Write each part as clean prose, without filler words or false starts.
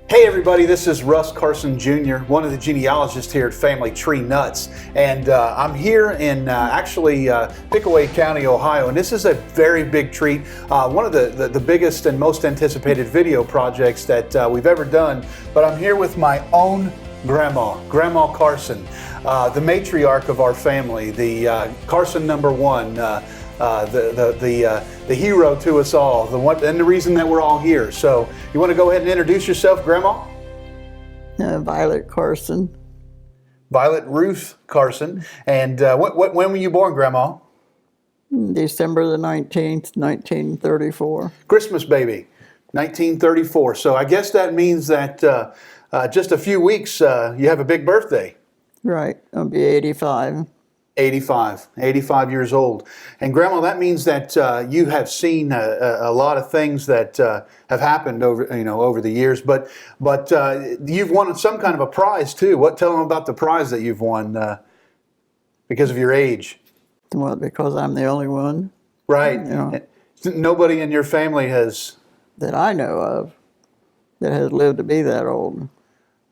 Hey everybody, this is Russ Carson Jr., one of the genealogists here at Family Tree Nuts, and I'm here in Pickaway County, Ohio, and this is a very big treat, one of the biggest and most anticipated video projects that we've ever done, but I'm here with my own Grandma Carson, the matriarch of our family, the Carson number one, the hero to us all, and the reason that we're all here. So you want to go ahead and introduce yourself, Grandma? Violet Carson. Violet Ruth Carson. And when were you born, Grandma? December the 19th, 1934. Christmas baby, 1934. So I guess that means that just a few weeks you have a big birthday. Right, I'll be 85. 85 years old. And Grandma, that means that you have seen a lot of things that have happened over the years, but you've won some kind of a prize too. Tell them about the prize that you've won because of your age. Well, because I'm the only one. Right. Nobody in your family has... That I know of that has lived to be that old.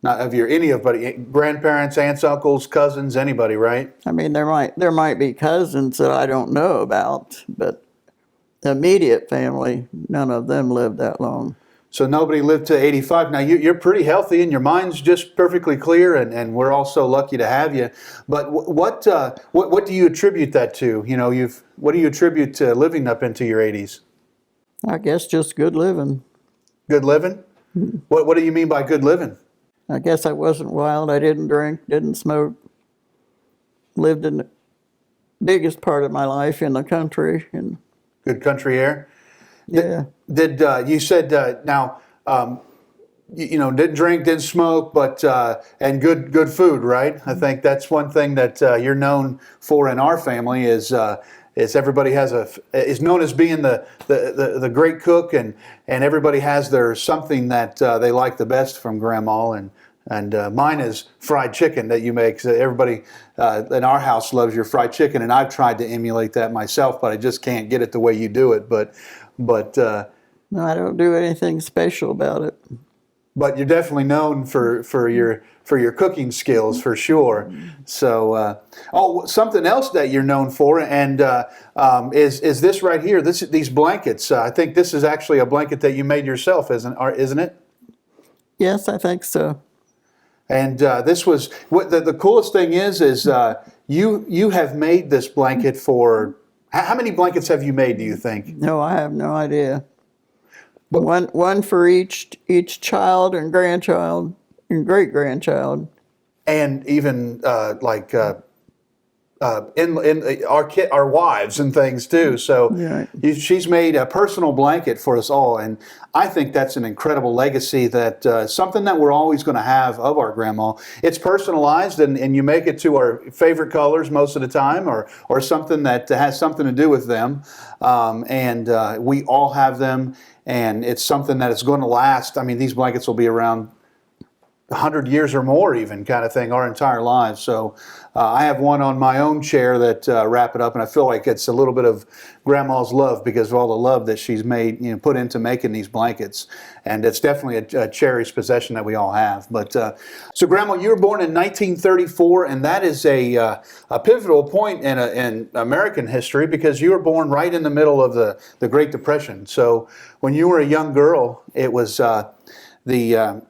Not of anybody, grandparents, aunts, uncles, cousins, anybody, right? I mean, there might be cousins that I don't know about, but the immediate family, none of them lived that long. So nobody lived to 85. Now you're pretty healthy, and your mind's just perfectly clear, and we're all so lucky to have you. But what do you attribute that to? What do you attribute to living up into your 80s? I guess just good living. Good living? Mm-hmm. What do you mean by good living? I guess I wasn't wild. I didn't drink, didn't smoke. Lived in the biggest part of my life in the country. And good country air? Yeah. Did you said didn't drink, didn't smoke, but and good food, right? I think that's one thing that you're known for in our family is everybody is known as being the great cook, and everybody has their something that they like the best from Grandma, and mine is fried chicken that you make. So everybody in our house loves your fried chicken, and I've tried to emulate that myself, but I just can't get it the way you do it. But no, I don't do anything special about it. But you're definitely known for your cooking skills, for sure. So, something else that you're known for, and is this right here? These blankets. I think this is actually a blanket that you made yourself, isn't it? Yes, I think so. And this was what the coolest thing is you have made this blanket for how many blankets have you made? Do you think? No, I have no idea. One for each child and grandchild and great grandchild, and even in our wives and things too. So yeah. She's made a personal blanket for us all, and I think that's an incredible legacy. That something that we're always going to have of our grandma. It's personalized, and you make it to our favorite colors most of the time, or something that has something to do with them, and we all have them. And it's something that is going to last. I mean, these blankets will be around 100 years or more even, kind of thing, our entire lives. So I have one on my own chair that wrap it up, and I feel like it's a little bit of Grandma's love because of all the love that she's made, put into making these blankets. And it's definitely a cherished possession that we all have. But so Grandma, you were born in 1934, and that is a pivotal point in American history because you were born right in the middle of the Great Depression. So when you were a young girl, it was the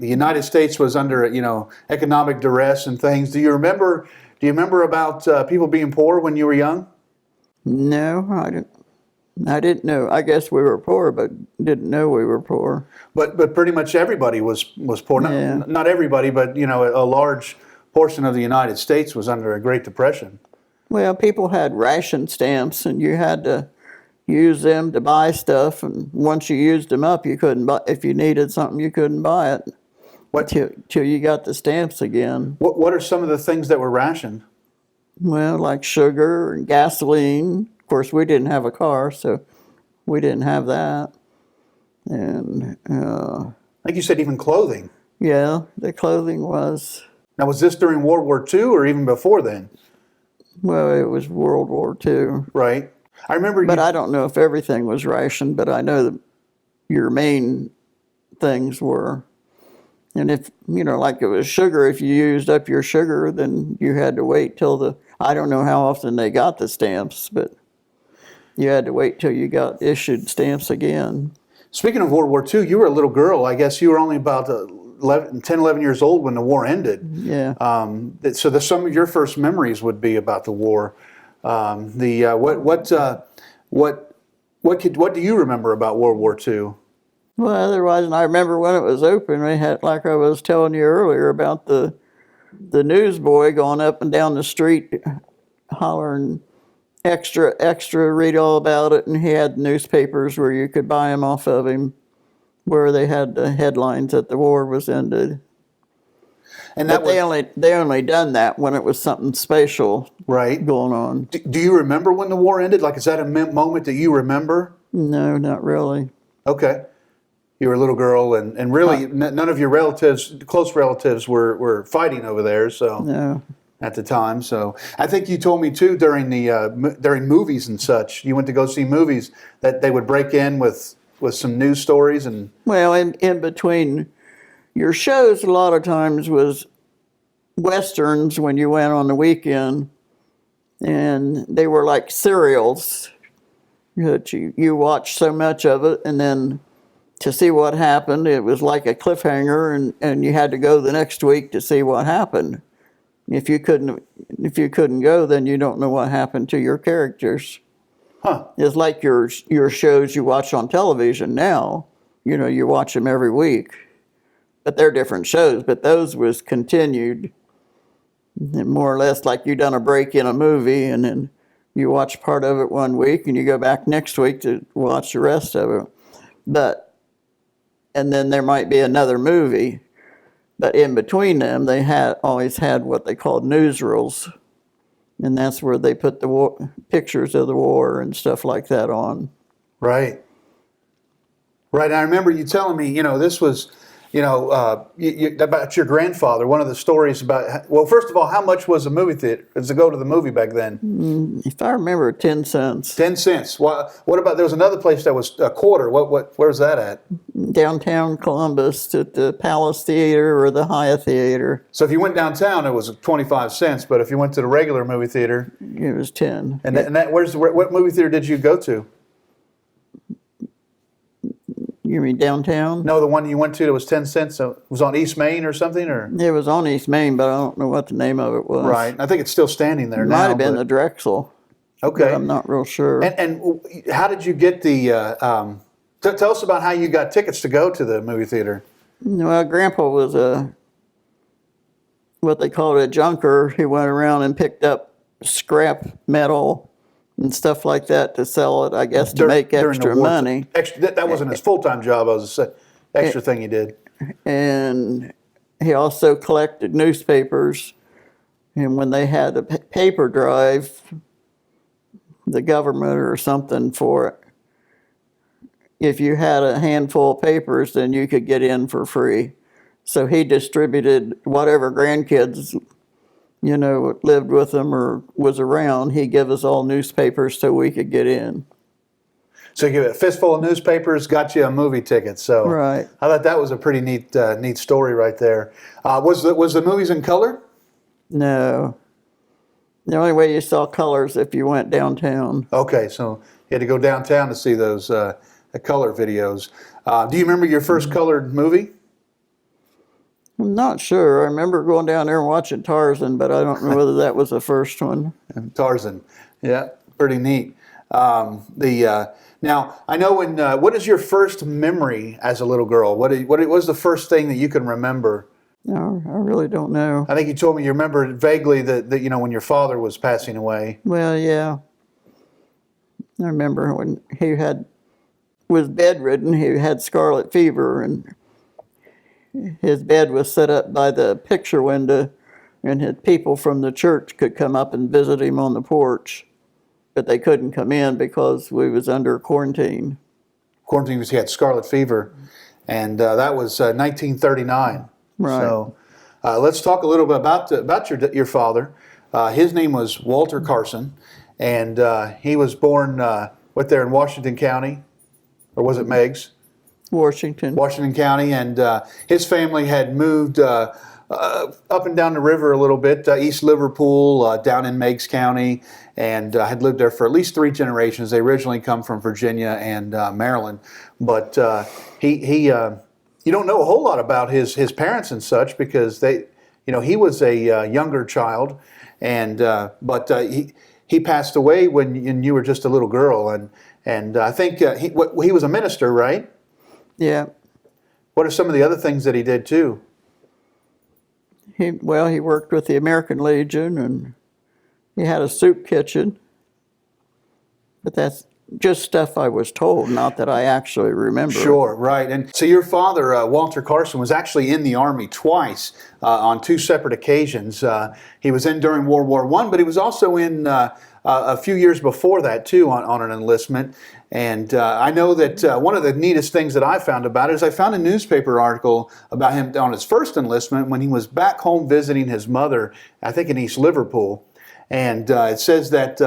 United States was under economic duress and things. Do you remember about people being poor when you were young? No, I didn't know. I guess we were poor, but didn't know we were poor. But pretty much everybody was poor. Yeah. Not everybody, but a large portion of the United States was under a Great Depression. Well, people had ration stamps, and you had to use them to buy stuff, and once you used them up, you couldn't buy. If you needed something, you couldn't buy it till you got the stamps again. What are some of the things that were rationed? Well, like sugar and gasoline. Of course, we didn't have a car, so we didn't have that. And I think you said even clothing. Yeah, the clothing was. Now, was this during World War II or even before then? Well, it was World War II. Right. I remember. But I don't know if everything was rationed, but I know that your main things were. And if, like it was sugar, if you used up your sugar, then you had to wait till I don't know how often they got the stamps, but you had to wait till you got issued stamps again. Speaking of World War II, you were a little girl. I guess you were only about 10, 11 years old when the war ended. Yeah. So some of your first memories would be about the war. What do you remember about World War II? Well, otherwise, and I remember when it was open, we had, like I was telling you earlier, about the newsboy going up and down the street hollering, extra, extra, read all about it. And he had newspapers where you could buy them off of him, where they had the headlines that the war was ended. And but they only done that when it was something special going on. Do you remember when the war ended? Like, is that a moment that you remember? No, not really. Okay. You were a little girl, and really none of your close relatives were fighting over there. So no. At the time. So I think you told me too during movies and such. You went to go see movies that they would break in with some news stories and. Well, in between your shows, a lot of times was westerns when you went on the weekend, and they were like serials that you watched so much of it, and then to see what happened, it was like a cliffhanger, and you had to go the next week to see what happened. If you couldn't go, then you don't know what happened to your characters. Huh. It's like your shows you watch on television now. You watch them every week, but they're different shows. But those was continued, and more or less like you done a break in a movie, and then you watch part of it one week, and you go back next week to watch the rest of it. And then there might be another movie, but in between them, they always had what they called newsreels, and that's where they put the pictures of the war and stuff like that on. Right. Right. I remember you telling me, this was, about your grandfather. One of the stories about, well, first of all, how much was a movie theater to go to the movie back then? If I remember, 10 cents. 10 cents. What about, there was another place that was a quarter. Where's that at? Downtown Columbus at the Palace Theater or the Hyatt Theater. So if you went downtown, it was 25 cents. But if you went to the regular movie theater, it was 10. And what movie theater did you go to? You mean downtown? No, the one you went to that was 10 cents. So it was on East Main or something, or? It was on East Main, but I don't know what the name of it was. Right. I think it's still standing there now. Might have been the Drexel. Okay. But I'm not real sure. And how did you get the? Tell us about how you got tickets to go to the movie theater. Well, Grandpa was what they called a junker. He went around and picked up scrap metal and stuff like that to sell it, I guess, to make extra money. That wasn't his full-time job. It was an extra thing he did. And he also collected newspapers. And when they had a paper drive, the government or something for it, if you had a handful of papers, then you could get in for free. So he distributed whatever grandkids lived with them or was around. He gave us all newspapers so we could get in. So you give it a fistful of newspapers, got you a movie ticket. So right. I thought that was a pretty neat story right there. Was the movies in color? No. The only way you saw colors if you went downtown. Okay, so you had to go downtown to see those color videos. Do you remember your first colored movie? I'm not sure. I remember going down there and watching Tarzan, but I don't know whether that was the first one. Tarzan, yeah, pretty neat. Now I know what is your first memory as a little girl? What was the first thing that you can remember? No, I really don't know. I think you told me you remember vaguely that when your father was passing away. Well, yeah. I remember when he was bedridden. He had scarlet fever, and his bed was set up by the picture window, and people from the church could come up and visit him on the porch, but they couldn't come in because we was under quarantine. Quarantine because he had scarlet fever, and that was 1939. Right. So let's talk a little bit about your father. His name was Walter Carson, and he was born there in Washington County, or was it Meigs? Washington. County, and his family had moved up and down the river a little bit, East Liverpool, down in Meigs County, and had lived there for at least 3 generations. They originally come from Virginia and Maryland, but he you don't know a whole lot about his parents and such, because he was a younger child, and but he passed away when you were just a little girl, and I think he was a minister, right? Yeah. What are some of the other things that he did too? He worked with the American Legion, and he had a soup kitchen. But that's just stuff I was told, not that I actually remember. Sure, right. And so your father, Walter Carson, was actually in the Army twice on 2 separate occasions. He was in during World War I, but he was also in a few years before that too on an enlistment. And I know that one of the neatest things that I found about it is I found a newspaper article about him on his first enlistment when he was back home visiting his mother, I think in East Liverpool. And it says that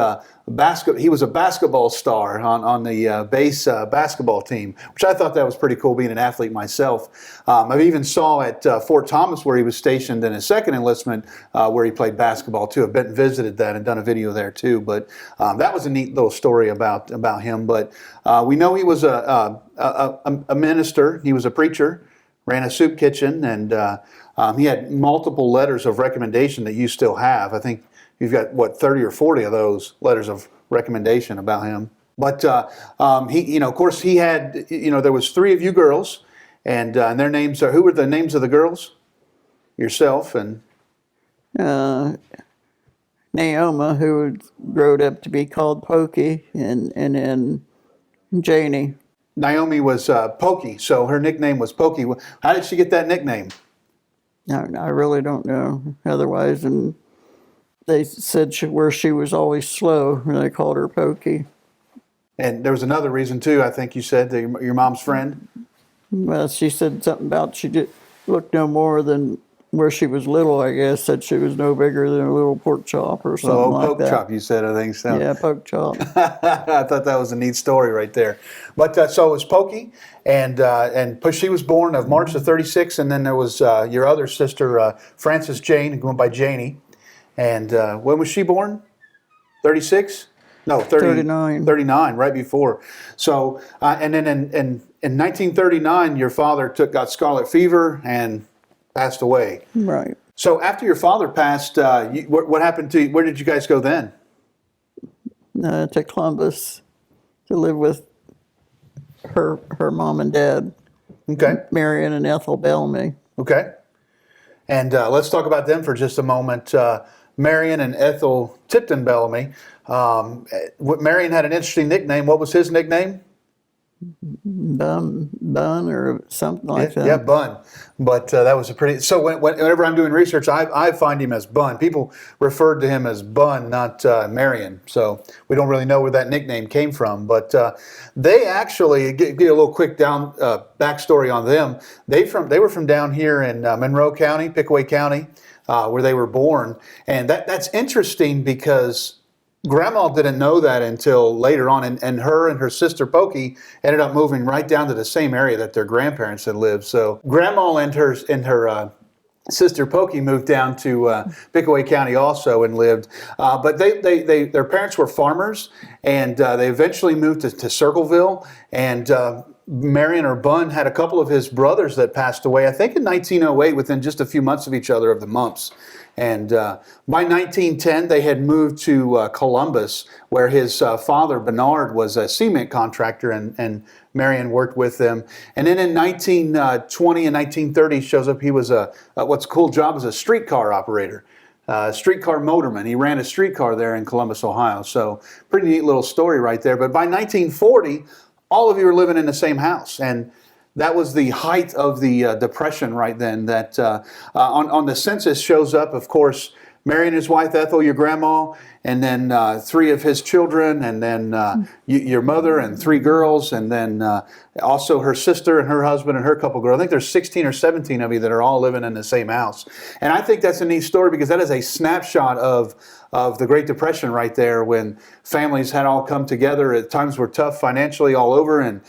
he was a basketball star on the base basketball team, which I thought that was pretty cool, being an athlete myself. I even saw at Fort Thomas, where he was stationed in his second enlistment, where he played basketball too. I've been and visited that and done a video there too. But that was a neat little story about him. But we know he was a minister. He was a preacher, ran a soup kitchen, and he had multiple letters of recommendation that you still have. I think you've got, 30 or 40 of those letters of recommendation about him. But he, of course, he had, there was 3 of you girls, and their names are, who were the names of the girls? Yourself and Naoma, who growed up to be called Pokey, and then Janie. Naomi was Pokey, so her nickname was Pokey. How did she get that nickname? I really don't know. Otherwise, and they said where she was always slow, and they called her Pokey. And there was another reason too, I think you said, that your mom's friend? Well, she said something about she did look no more than where she was little, I guess. Said she was no bigger than a little pork chop or something like that. Poke chop, you said, I think so. Yeah, poke chop. I thought that was a neat story right there. But so it was Pokey, and she was born of March of 36, and then there was your other sister, Frances Jane, going by Janie. And when was she born? 36? No, 39. 39, right before. So, and then in 1939, your father got scarlet fever and passed away. Right. So after your father passed, what happened to you? Where did you guys go then? To Columbus to live with her mom and dad. Okay. Marion and Ethel Bellamy. Okay. And let's talk about them for just a moment. Marion and Ethel Tipton Bellamy. Marion had an interesting nickname. What was his nickname? Bun or something like that. Yeah, Bun. But that was a pretty. So whenever I'm doing research, I find him as Bun. People referred to him as Bun, not Marion. So we don't really know where that nickname came from. But they actually get a little quick backstory on them. They were from down here in Monroe County, Pickaway County, where they were born, and that's interesting because Grandma didn't know that until later on, and her and her sister Pokey ended up moving right down to the same area that their grandparents had lived. So Grandma and her sister Pokey moved down to Pickaway County also and lived. But their parents were farmers, and they eventually moved to Circleville. And Marion or Bun had a couple of his brothers that passed away, I think in 1908, within just a few months of each other, of the mumps. And by 1910, they had moved to Columbus, where his father, Bernard, was a cement contractor, and Marion worked with them. And then in 1920 and 1930, shows up he was what's a cool job as a streetcar operator, streetcar motorman. He ran a streetcar there in Columbus, Ohio. So pretty neat little story right there. But by 1940, all of you were living in the same house. And that was the height of the Depression right then. That on the census shows up, of course, Mary and his wife Ethel, your grandma, then 3 of his children, and then your mother and 3 girls, and then also her sister and her husband and her couple girls. I think there's 16 or 17 of you that are all living in the same house. And I think that's a neat story because that is a snapshot of the Great Depression right there, when families had all come together. At times were tough financially all over, and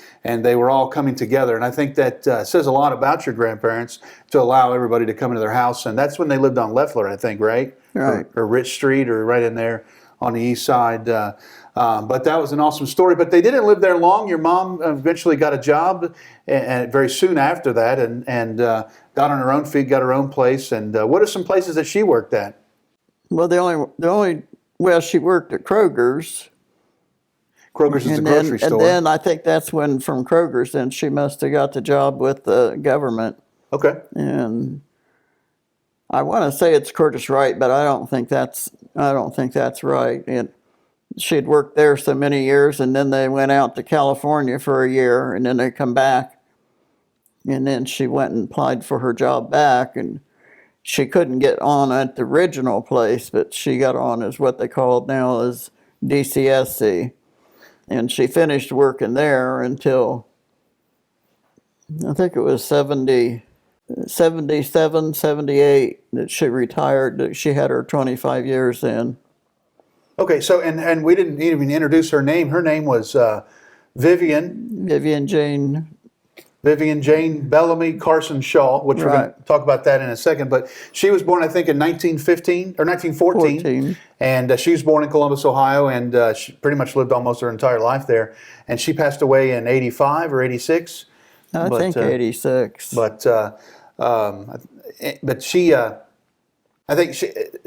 they were all coming together. And I think that says a lot about your grandparents to allow everybody to come into their house. And that's when they lived on Leffler, I think, right? Right. Or Rich Street, or right in there on the east side. But that was an awesome story. But they didn't live there long. Your mom eventually got a job, and very soon after that, and got on her own feet, got her own place. And what are some places that she worked at? Well, she worked at Kroger's. Kroger's is a grocery store. And then I think that's when, from Kroger's, then she must have got the job with the government. Okay. And I want to say it's Curtis Wright, but I don't think that's right. She'd worked there so many years, and then they went out to California for a year, and then they come back, and then she went and applied for her job back, and she couldn't get on at the original place, but she got on as what they called now as DCSC. And she finished working there until, I think it was 77, 78 that she retired. That she had her 25 years in. Okay, so, and we didn't even introduce her name. Her name was Vivian Jane Bellamy Carson Shaw, which we're going to talk about that in a second. But she was born, I think, in 1915 or 1914, and she was born in Columbus, Ohio, and she pretty much lived almost her entire life there. And she passed away in 85 or 86. I think 86. But she, I think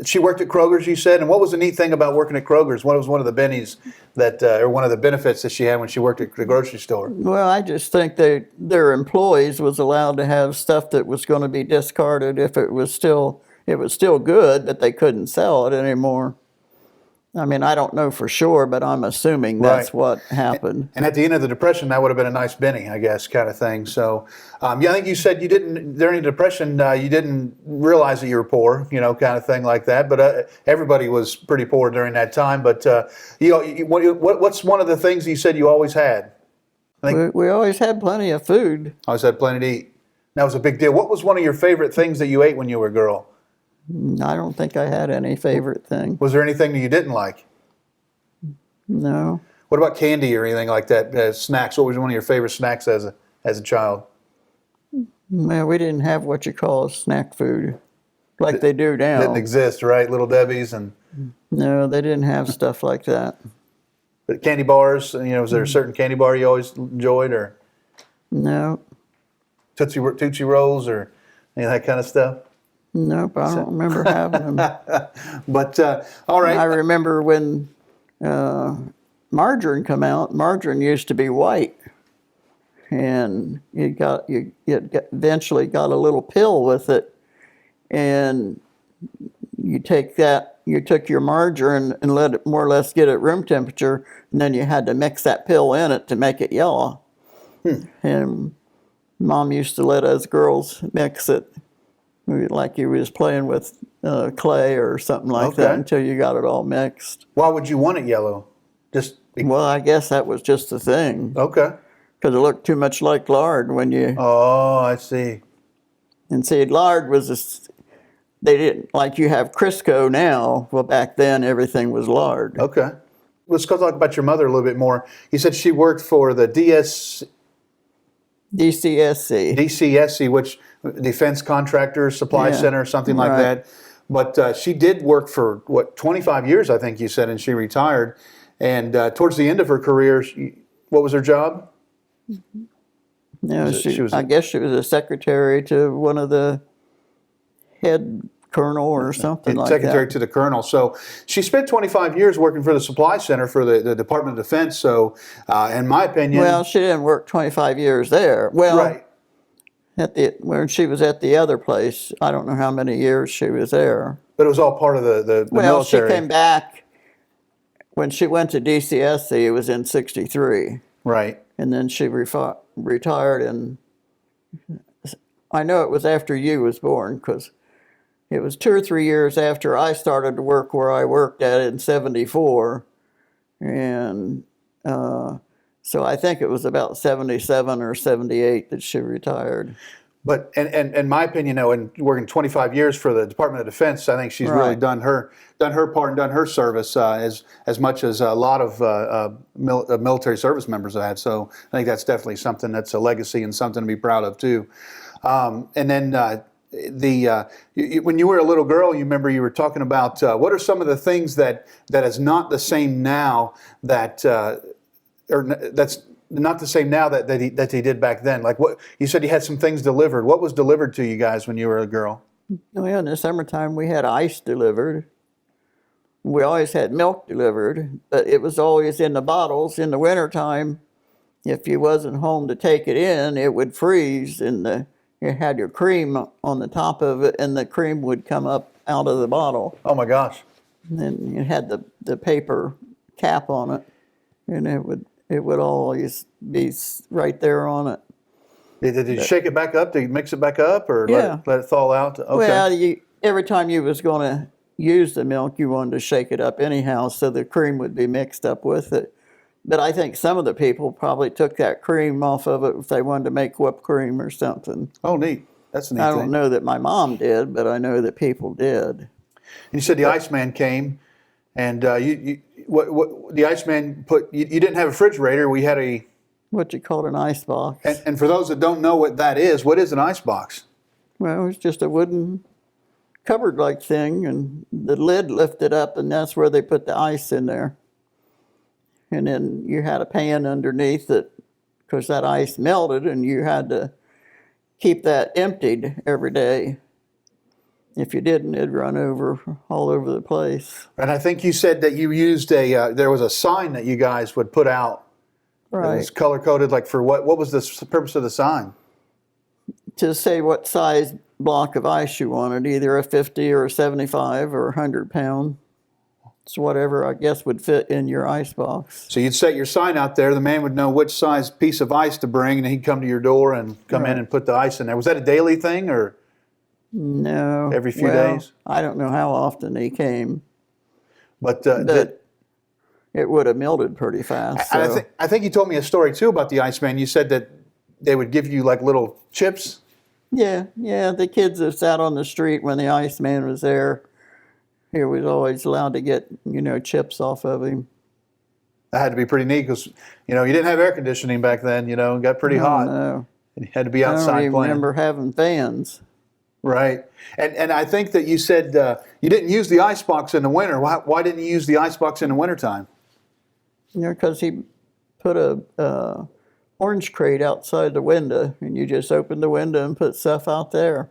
she worked at Kroger's, you said. And what was the neat thing about working at Kroger's? What was one of the bennies that, or one of the benefits that she had when she worked at the grocery store? Well, I just think their employees was allowed to have stuff that was going to be discarded if it was still good, but they couldn't sell it anymore. I mean, I don't know for sure, but I'm assuming that's what happened. And at the end of the Depression, that would have been a nice Benny, I guess, kind of thing. So, I think you said you didn't, during the Depression, you didn't realize that you were poor, kind of thing like that. But everybody was pretty poor during that time. But, what's one of the things you said you always had? We always had plenty of food. Always had plenty to eat. That was a big deal. What was one of your favorite things that you ate when you were a girl? I don't think I had any favorite thing. Was there anything that you didn't like? No. What about candy or anything like that? Snacks. What was one of your favorite snacks as a child? Well, we didn't have what you call snack food like they do now. Didn't exist, right? Little Debbie's and. No, they didn't have stuff like that. But candy bars. Was there a certain candy bar you always enjoyed, or? No. Tootsie Rolls or any of that kind of stuff? Nope, I don't remember having them. But, all right. I remember when margarine come out, margarine used to be white. And you eventually got a little pill with it. And you took your margarine and let it more or less get at room temperature, and then you had to mix that pill in it to make it yellow. And Mom used to let us girls mix it. Like you was playing with clay or something like that until you got it all mixed. Why would you want it yellow? Well, I guess that was just the thing. Okay. Because it looked too much like lard when you. Oh, I see. And see, lard was they didn't like you have Crisco now. Well, back then everything was lard. Okay. Let's go talk about your mother a little bit more. You said she worked for the DCSC, which Defense Contractors Supply Center, something like that. But she did work for 25 years, I think you said, and she retired. And towards the end of her career, what was her job? No, I guess she was a secretary to one of the head colonel or something like that. Secretary to the colonel. So she spent 25 years working for the supply center for the Department of Defense. So, in my opinion, well, she didn't work 25 years there. Well, when she was at the other place, I don't know how many years she was there. But it was all part of the military. She came back when she went to DCSC. It was in '63. Right. And then she retired, and I know it was after you was born, because it was 2 or 3 years after I started to work where I worked at in '74, and so I think it was about '77 or '78 that she retired. But and in my opinion, in working 25 years for the Department of Defense, I think she's really Right. done her part and done her service as much as a lot of military service members have had. So I think that's definitely something that's a legacy and something to be proud of too. And then when you were a little girl, you remember you were talking about what are some of the things that is not the same now that or that's not the same now that he did back then. Like what you said, he had some things delivered. What was delivered to you guys when you were a girl? Well, in the summertime, we had ice delivered. We always had milk delivered, but it was always in the bottles. In the wintertime, if you wasn't home to take it in, it would freeze, and you had your cream on the top of it, and the cream would come up out of the bottle. Oh my gosh! And then you had the paper cap on it, and it would always be right there on it. Did you shake it back up? Did you mix it back up, or Yeah. let it thaw out? Okay. Well, every time you was going to use the milk, you wanted to shake it up anyhow, so the cream would be mixed up with it. But I think some of the people probably took that cream off of it if they wanted to make whipped cream or something. Oh, neat. That's a neat I thing. don't know that my mom did, but I know that people did. And you said the Iceman came, and what the Iceman put. You didn't have a refrigerator. We had a. What you call an ice box. And for those that don't know what that is, what is an ice box? Well, it's just a wooden cupboard-like thing, and the lid lifted up, and that's where they put the ice in there. And then you had a pan underneath it, because that ice melted, and you had to keep that emptied every day. If you didn't, it'd run over all over the place. And I think you said that you used there was a sign that you guys would put out. Right. It was color-coded, like for what? What was the purpose of the sign? To say what size block of ice you wanted, either a 50 or a 75 or a 100 pound. It's whatever I guess would fit in your ice box. So you'd set your sign out there. The man would know which size piece of ice to bring, and he'd come to your door and come in and put the ice in there. Was that a daily thing, or No. every few well, days? I don't know how often he came, But it would have melted pretty fast. So. I think you told me a story too about the Iceman. You said that they would give you like little chips. Yeah, the kids that sat on the street when the Iceman was there, he was always allowed to get, chips off of him. That had to be pretty neat because, you didn't have air conditioning back then, it got pretty hot. No. And you had to be outside I don't even playing. remember having fans. Right. And I think that you said you didn't use the icebox in the winter. Why didn't you use the icebox in the wintertime? Because he put a orange crate outside the window, and you just opened the window and put stuff out there.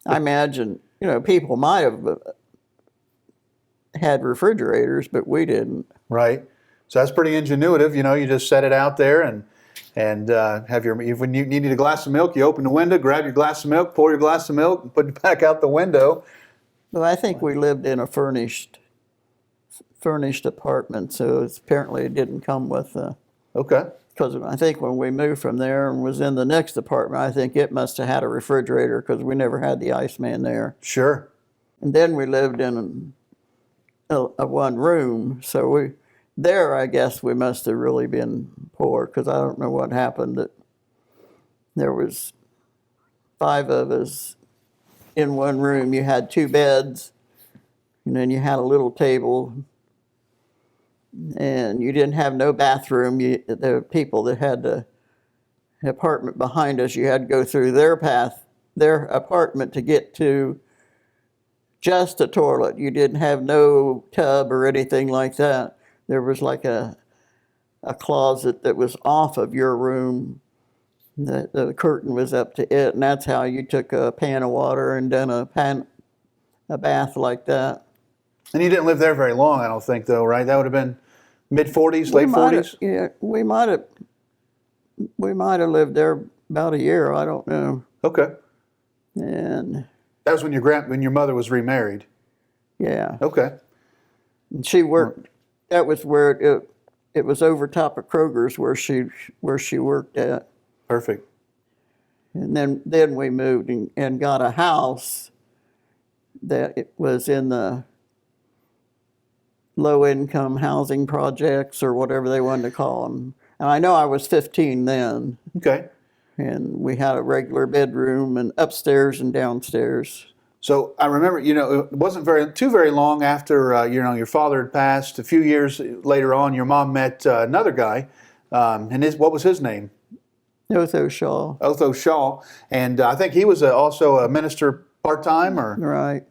I imagine, people might have had refrigerators, but we didn't. Right. So that's pretty ingenuitive. You just set it out there and have when you needed a glass of milk, you open the window, grab your glass of milk, pour your glass of milk, and put it back out the window. Well, I think we lived in a furnished apartment, so apparently it didn't come with. Okay. Because I think when we moved from there and was in the next apartment, I think it must have had a refrigerator because we never had the Iceman there. Sure. And then we lived in a one room, so I guess we must have really been poor because I don't know what happened. That there was 5 of us in one room. You had 2 beds, and then you had a little table. And you didn't have no bathroom. There were people that had the apartment behind us. You had to go through their apartment to get to just a toilet. You didn't have no tub or anything like that. There was like a closet that was off of your room. The curtain was up to it, and that's how you took a pan of water and done a bath like that. And you didn't live there very long, I don't think, though, right? That would have been mid-40s, late 40s? Yeah, we might have lived there about a year. I don't know. Okay. And that was when your mother was remarried. Yeah. Okay. And she worked. That was where it was over top of Kroger's where she worked at. Perfect. And then we moved and got a house that it was in the low-income housing projects or whatever they wanted to call them. And I know I was 15 then. Okay. And we had a regular bedroom and upstairs and downstairs. So I remember, it wasn't very long after, your father had passed. A few years later on, your mom met another guy, and what was his name? Otho Shaw. Otho Shaw, and I think he was also a minister part-time, or Right.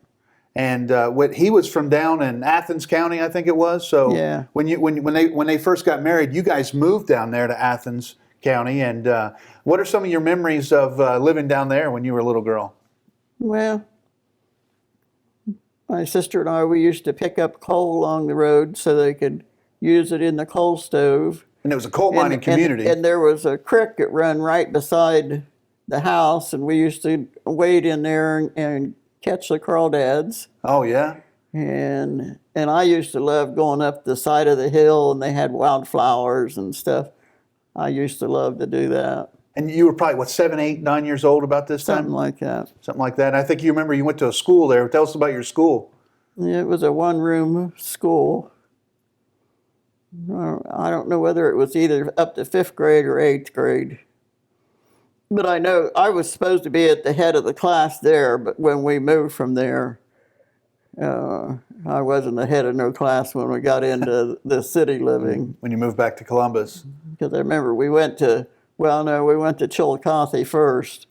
and he was from down in Athens County, I think it was. So Yeah. when they first got married, you guys moved down there to Athens County, and what are some of your memories of living down there when you were a little girl? Well, my sister and I, we used to pick up coal along the road so they could use it in the coal stove. And it was a coal mining community. And there was a creek that ran right beside the house, and we used to wade in there and catch the crawdads. Oh, yeah? And I used to love going up the side of the hill, and they had wildflowers and stuff. I used to love to do that. And you were probably, 7, 8, 9 years old about this time? Something like that. Something like that. And I think you remember you went to a school there. Tell us about your school. It was a one-room school. I don't know whether it was either up to 5th grade or 8th grade. But I know I was supposed to be at the head of the class there, but when we moved from there, I wasn't the head of no class when we got into the city living. When you moved back to Columbus. Because I remember we went to Chillicothe first,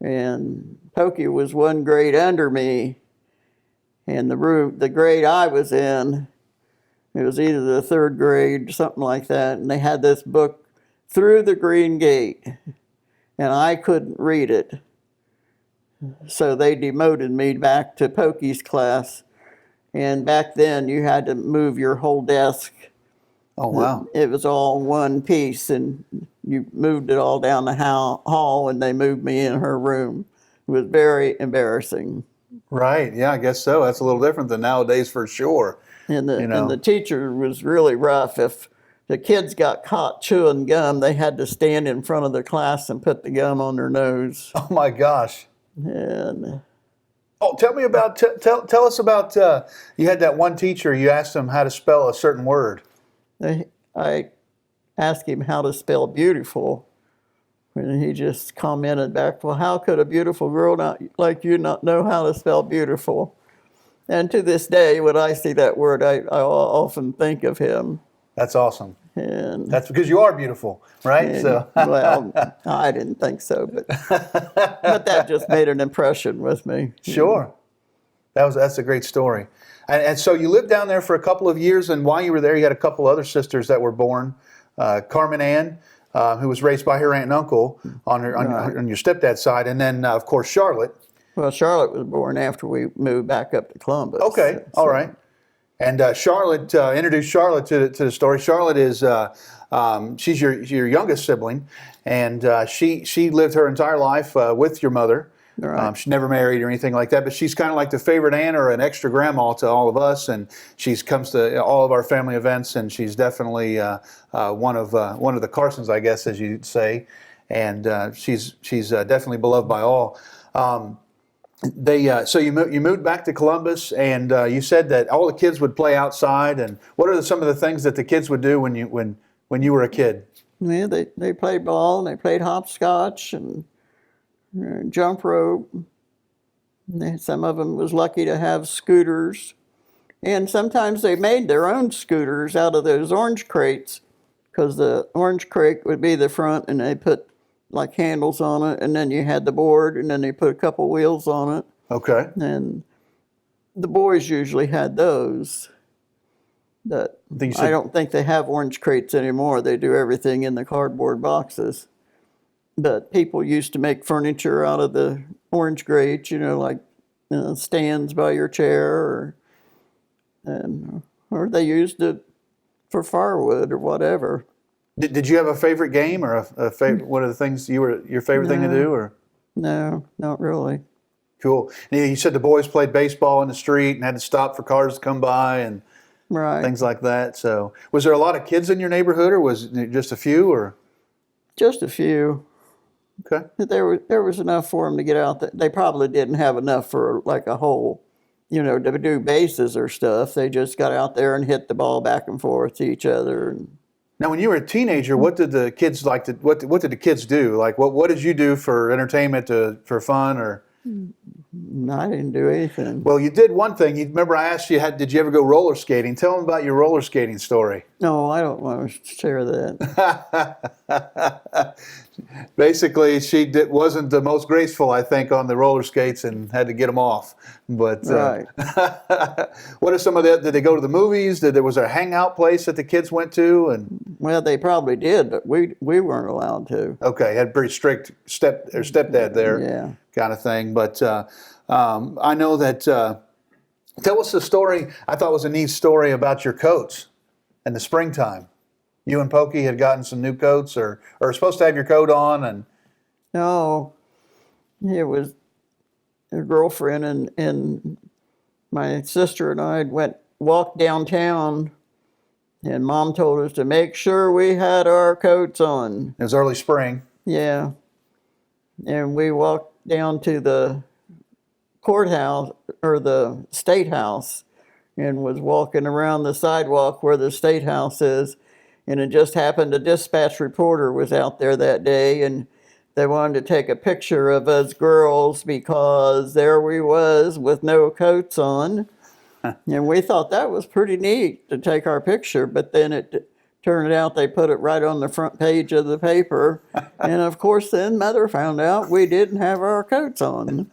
and Pokey was one grade under me, and the grade I was in, it was either the 3rd grade, something like that, and they had this book, Through the Green Gate, and I couldn't read it. So they demoted me back to Pokey's class, and back then you had to move your whole desk. Oh, wow. It was all one piece, and you moved it all down the hall, and they moved me in her room. It was very embarrassing. Right. Yeah, I guess so. That's a little different than nowadays for sure. And the teacher was really rough. If the kids got caught chewing gum, they had to stand in front of the class and put the gum on their nose. Oh, my gosh. And tell me about, tell us about, you had that one teacher, you asked him how to spell a certain word. I asked him how to spell beautiful, and he just commented back, well, how could a beautiful girl like you not know how to spell beautiful? And to this day, when I see that word, I often think of him. That's awesome. And that's because you are beautiful, right? Well, I didn't think so, but that just made an impression with me. Sure. That's a great story. And so you lived down there for a couple of years, and while you were there, you had a couple other sisters that were born. Carmen Ann, who was raised by her aunt and uncle on your stepdad's side, and then, of course, Charlotte. Well, Charlotte was born after we moved back up to Columbus. Okay, all right. And Charlotte, introduce Charlotte to the story. Charlotte is, she's your youngest sibling, and she lived her entire life with your mother. Right. She never married or anything like that, but she's kind of like the favorite aunt or an extra grandma to all of us, and she comes to all of our family events, and she's definitely one of the Carsons, I guess, as you'd say, and she's definitely beloved by all. So you moved back to Columbus, and you said that all the kids would play outside. And what are some of the things that the kids would do when you were a kid? Yeah, they played ball, and they played hopscotch and jump rope. Some of them was lucky to have scooters, and sometimes they made their own scooters out of those orange crates, because the orange crate would be the front, and they put like handles on it, and then you had the board, and then they put a couple wheels on it. Okay. And the boys usually had those. But I don't think they have orange crates anymore. They do everything in the cardboard boxes. But people used to make furniture out of the orange crates, like stands by your chair, or they used it for firewood or whatever. Did you have a favorite game or a favorite? What are the things your favorite thing to do? Or no, not really. Cool. And you said the boys played baseball in the street and had to stop for cars to come by and right. things like that. So, was there a lot of kids in your neighborhood, or was it just a few? Or just a few. Okay. There was enough for them to get out. They probably didn't have enough for like a whole to do bases or stuff. They just got out there and hit the ball back and forth to each other. Now, when you were a teenager, what did the kids like to? What did the kids do? Like, what did you do for entertainment, for fun, or? I didn't do anything. Well, you did one thing. You remember I asked you, did you ever go roller skating? Tell them about your roller skating story. No, I don't want to share that. Basically, wasn't the most graceful, I think, on the roller skates and had to get them off. But Right. what are some of the? Did they go to the movies? Was there a hangout place that the kids went to? And Well, they probably did, but we weren't allowed to. okay, had pretty strict stepdad there, Yeah. kind of thing. But I know that. Tell us the story. I thought it was a neat story about your coats in the springtime. You and Pokey had gotten some new coats, or were supposed to have your coat on, and No, it was a girlfriend and my sister and I walked downtown, and Mom told us to make sure we had our coats on. it was early spring. Yeah. And we walked down to the courthouse or the state house and was walking around the sidewalk where the state house is. And it just happened a dispatch reporter was out there that day, and they wanted to take a picture of us girls because there we was with no coats on. And we thought that was pretty neat to take our picture, but then it turned out they put it right on the front page of the paper. And of course, then Mother found out we didn't have our coats on.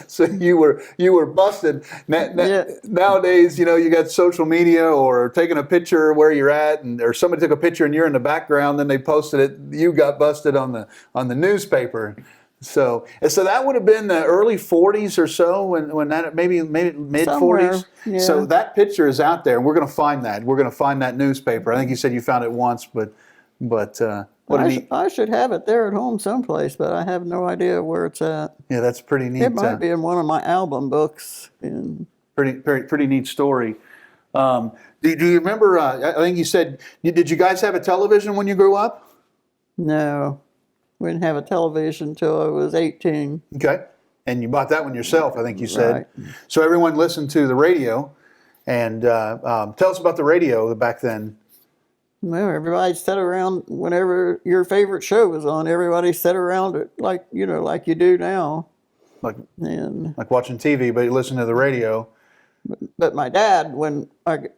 So you were busted. Yeah. Nowadays, you got social media or taking a picture where you're at, or somebody took a picture and you're in the background, then they posted it. You got busted on the newspaper. So that would have been the early 40s or so, when that maybe mid 40s. Yeah. So that picture is out there, and we're going to find that. We're going to find that newspaper. I think you said you found it once, but I should have it there at home someplace, but I have no idea where it's at. Yeah, that's pretty neat. It might be in one of my album books. Pretty neat story. Do you remember? I think you said, did you guys have a television when you grew up? No, we didn't have a television until I was 18. Okay, and you bought that one yourself, I think you said. Right. So everyone listened to the radio, and tell us about the radio back then. Well, everybody sat around whenever your favorite show was on. Everybody sat around it like you do now. Like And watching TV, but you listen to the radio. but my dad, when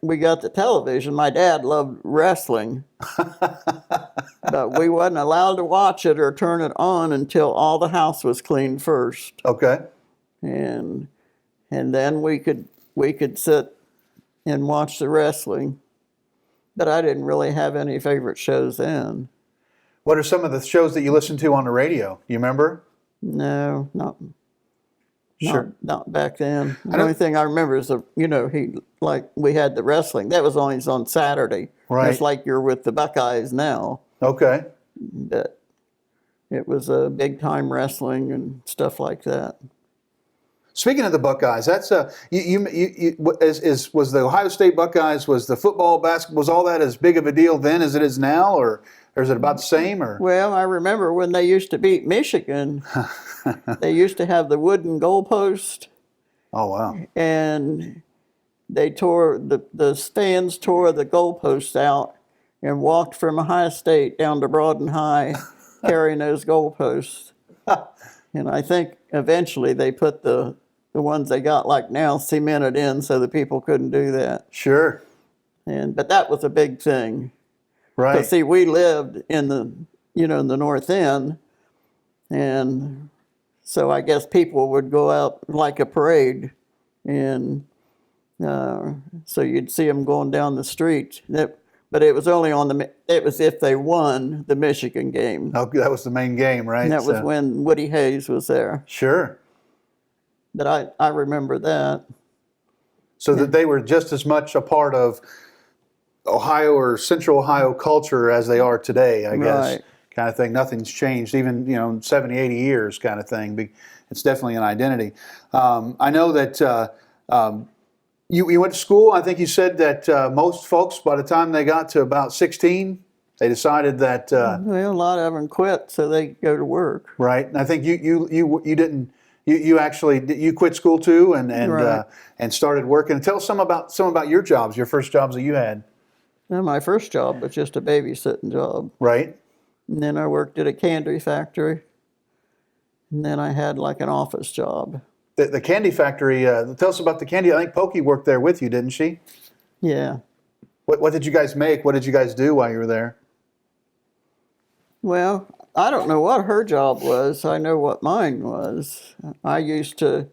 we got the television, my dad loved wrestling. But we wasn't allowed to watch it or turn it on until all the house was cleaned first. Okay. And then we could sit and watch the wrestling. But I didn't really have any favorite shows then. What are some of the shows that you listened to on the radio? You remember? No, Sure. not back then. The only thing I remember is we had the wrestling. That was always on Saturday. Right. Just like you're with the Buckeyes now. Okay. But it was a big time wrestling and stuff like that. Speaking of the Buckeyes, that's was the Ohio State Buckeyes, was the football, basketball, was all that as big of a deal then as it is now, or is it about the same? Or Well, I remember when they used to beat Michigan, they used to have the wooden goalpost, oh wow, and they tore the fans tore the goalposts out and walked from Ohio State down to Broaden High carrying those goalposts. And I think eventually they put the ones they got like now cemented in so the people couldn't do that. sure, But that was a big thing. right, Because see, we lived in the North End, and so I guess people would go out like a parade, and so you'd see them going down the street. But it was only it was if they won the Michigan game. oh, that was the main game, right? And that was when Woody Hayes was there. Sure. But I remember that. So that they were just as much a part of Ohio or Central Ohio culture as they are today, I guess, Right. kind of thing. Nothing's changed, even 70, 80 years, kind of thing. It's definitely an identity. I know that you went to school. I think you said that most folks, by the time they got to about 16, they decided that. Well, a lot of them quit, so they go to work. Right, and I think you You actually you quit school too Right. and started working. Tell us some about your jobs, your first jobs that you had. Now, my first job was just a babysitting job. Right. And then I worked at a candy factory. And then I had like an office job. The candy factory. Tell us about the candy. I think Pokey worked there with you, didn't she? Yeah. What did you guys make? What did you guys do while you were there? Well, I don't know what her job was. I know what mine was. I used to,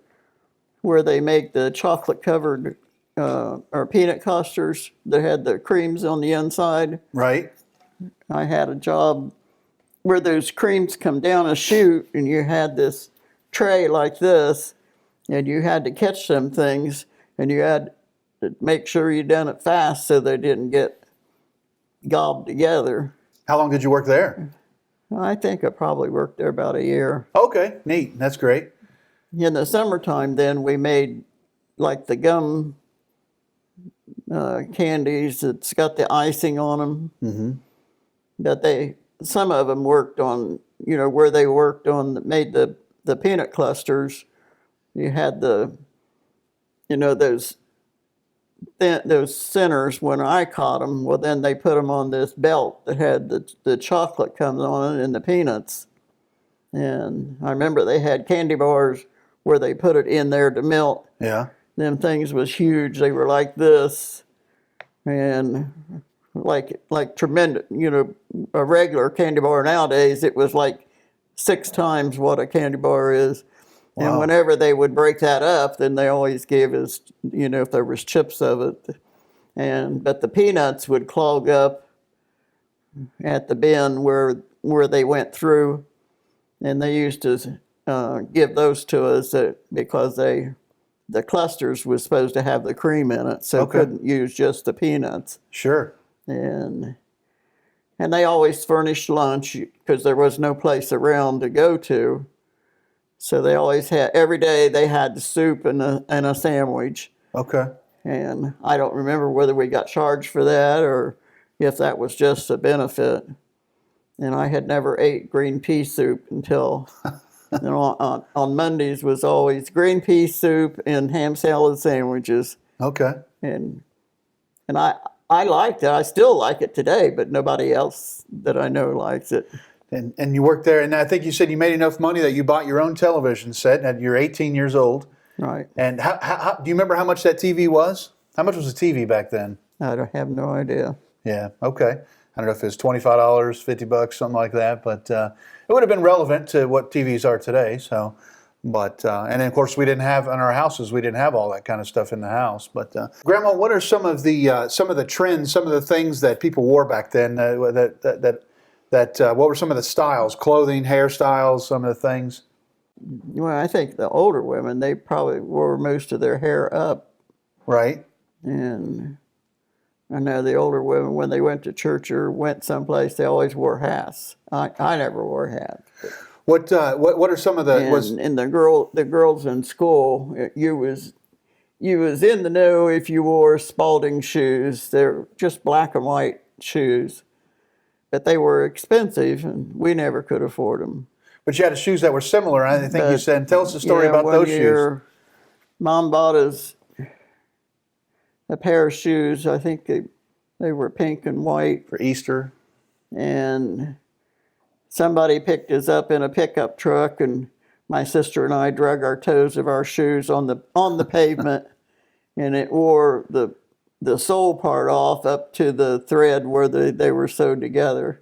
where they make the chocolate covered or peanut custers that had the creams on the inside. Right. I had a job where those creams come down a chute and you had this tray like this and you had to catch them things and you had to make sure you done it fast so they didn't get gobbed together. How long did you work there? I think I probably worked there about a year. Okay, neat. That's great. In the summertime, then we made like the gum candies that's got the icing on them. Mm-hmm. That some of them worked on, where they worked on, made the peanut clusters. You had those centers when I caught them. Well, then they put them on this belt that had the chocolate comes on it and the peanuts. And I remember they had candy bars where they put it in there to melt. Yeah. Them things was huge. They were like this, and like tremendous. A regular candy bar nowadays, it was like 6 times what a candy bar is. Wow. And whenever they would break that up, then they always gave us, if there was chips of it. But the peanuts would clog up at the bin where they went through, and they used to give those to us because the clusters was supposed to have the cream in it, so couldn't use just the peanuts. Sure. And they always furnished lunch because there was no place around to go to. So they always had, every day they had the soup and a sandwich. Okay. And I don't remember whether we got charged for that or if that was just a benefit. And I had never ate green pea soup until on Mondays was always green pea soup and ham salad sandwiches. Okay. And I liked it. I still like it today, but nobody else that I know likes it. And you worked there, and I think you said you made enough money that you bought your own television set, and you're 18 years old. Right. And how do you remember how much that TV was? How much was a TV back then? I have no idea. Yeah, okay. I don't know if it was $25, $50, something like that, but it would have been relevant to what TVs are today. So, but and then of course we didn't have in our houses, we didn't have all that kind of stuff in the house. But Grandma, what are some of the trends, some of the things that people wore back then? What were some of the styles, clothing, hairstyles, some of the things? Well, I think the older women, they probably wore most of their hair up. Right. And I know the older women, when they went to church or went someplace, they always wore hats. I never wore hats. What are some of the? And the girls in school, you was in the know if you wore Spalding shoes. They're just black and white shoes. But they were expensive, and we never could afford them. But you had shoes that were similar. I think you said. Tell us the story about those shoes. Mom bought us a pair of shoes. I think they were pink and white for Easter. And somebody picked us up in a pickup truck, and my sister and I drug our toes of our shoes on the pavement, and it wore the sole part off up to the thread where they were sewed together.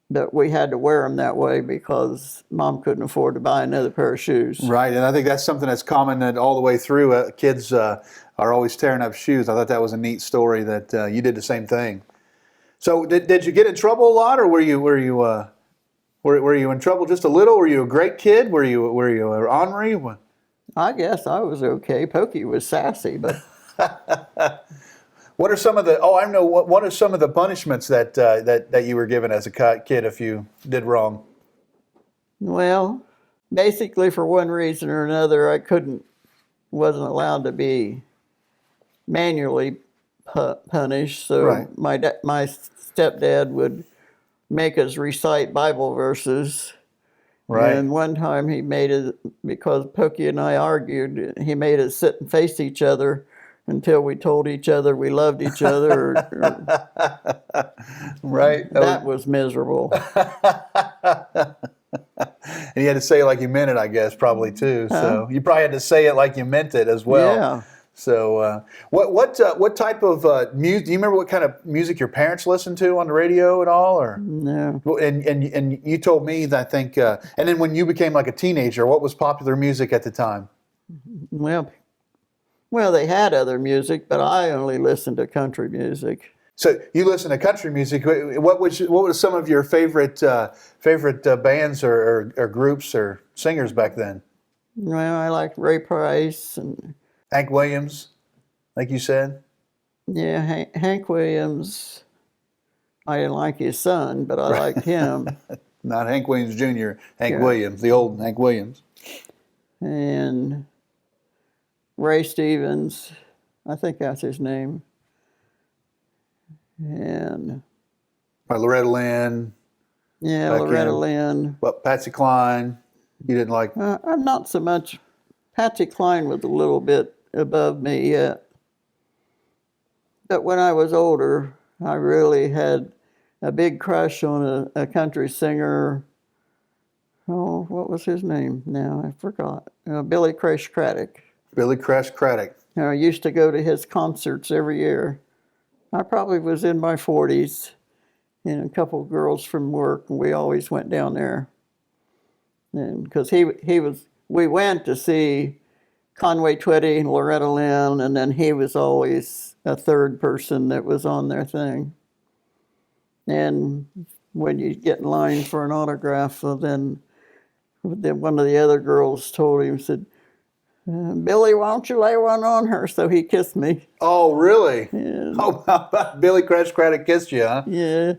But we had to wear them that way because Mom couldn't afford to buy another pair of shoes. Right, and I think that's something that's common that all the way through. Kids are always tearing up shoes. I thought that was a neat story that you did the same thing. So did you get in trouble a lot, or were you in trouble just a little? Were you a great kid? Were you ornery? I guess I was okay. Pokey was sassy, but. What are some of the? Oh, I know. What are some of the punishments that you were given as a kid if you did wrong? Well, basically for one reason or another, I wasn't allowed to be manually punished. So right. my stepdad would make us recite Bible verses, Right. And one time he made it, because Pokey and I argued, he made us sit and face each other until we told each other we loved each other. Right. That was miserable. And you had to say it like you meant it, I guess, probably too. So you probably had to say it like you meant it as well. Yeah. So what type of music? Do you remember what kind of music your parents listened to on the radio at all, or? No. And you told me that I think. And then when you became like a teenager, what was popular music at the time? Well, they had other music, but I only listened to country music. So you listen to country music. What was some of your favorite bands or groups or singers back then? Well, I liked Ray Price and Hank Williams, like you said. yeah, Hank Williams. I didn't like his son, but I liked him. Not Hank Williams Jr., Hank Yeah. Williams, the old Hank Williams. And Ray Stevens, I think that's his name. And Loretta Lynn. yeah, Back Loretta in. Lynn. But Patsy Cline, you didn't like. I'm not so much. Patsy Cline was a little bit above me yet. But when I was older, I really had a big crush on a country singer. Oh, what was his name now? I forgot. Billy Crash Craddock. Billy Crash Craddock. I used to go to his concerts every year. I probably was in my 40s, and a couple of girls from work, and we always went down there. And because we went to see Conway Twitty and Loretta Lynn, and then he was always a third person that was on their thing. And when you get in line for an autograph, then one of the other girls told him, said, Billy, why don't you lay one on her? So he kissed me. Oh, really? Yeah. Oh, Billy Crash Craddock kissed you, huh? Yeah.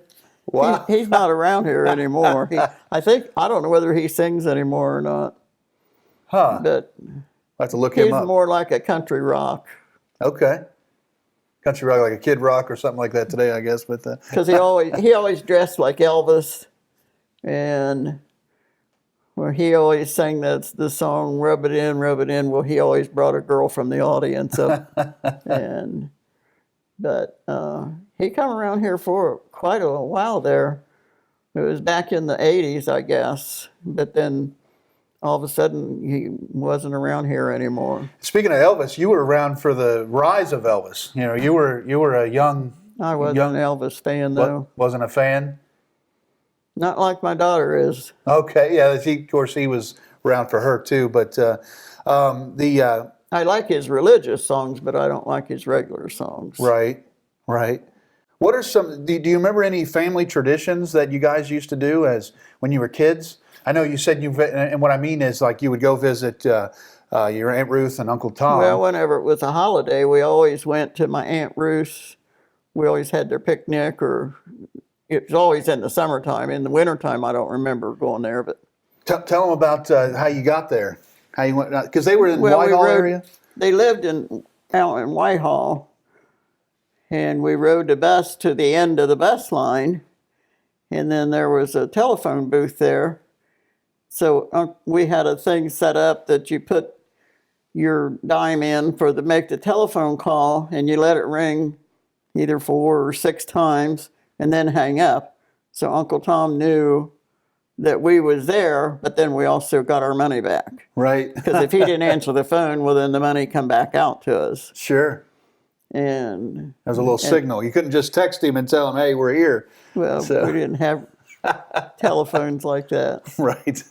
Wow. He's not around here anymore. I don't know whether he sings anymore or not. Huh. But I have to look he's him up. more like a country rock. Okay. Country rock, like a Kid Rock or something like that today, I guess. But Because he always dressed like Elvis, and he always sang the song "Rub It In, Rub It In." Well, he always brought a girl from the audience up, but he come around here for quite a while there. It was back in the '80s, I guess, but then all of a sudden he wasn't around here anymore. Speaking of Elvis, you were around for the rise of Elvis. You know, you were a young. I wasn't an Elvis fan though. Wasn't a fan. Not like my daughter is. Okay, yeah. Of course, he was around for her too. But I like his religious songs, but I don't like his regular songs. Right. What are some? Do you remember any family traditions that you guys used to do as when you were kids? I know you said and what I mean is like you would go visit your Aunt Ruth and Uncle Tom. Well, whenever it was a holiday, we always went to my Aunt Ruth's. We always had their picnic, or it was always in the summertime. In the wintertime, I don't remember going there. But tell them about how you got there, how you went, because they were in Whitehall area. They lived out in Whitehall, and we rode the bus to the end of the bus line, and then there was a telephone booth there. So we had a thing set up that you put your dime in make the telephone call, and you let it ring either 4 or 6 times, and then hang up. So Uncle Tom knew that we was there, but then we also got our money back. Right. Because if he didn't answer the phone, well, then the money come back out to us. Sure. And there's a little signal. You couldn't just text him and tell him, "Hey, we're here." Well, we didn't have telephones like that. Right.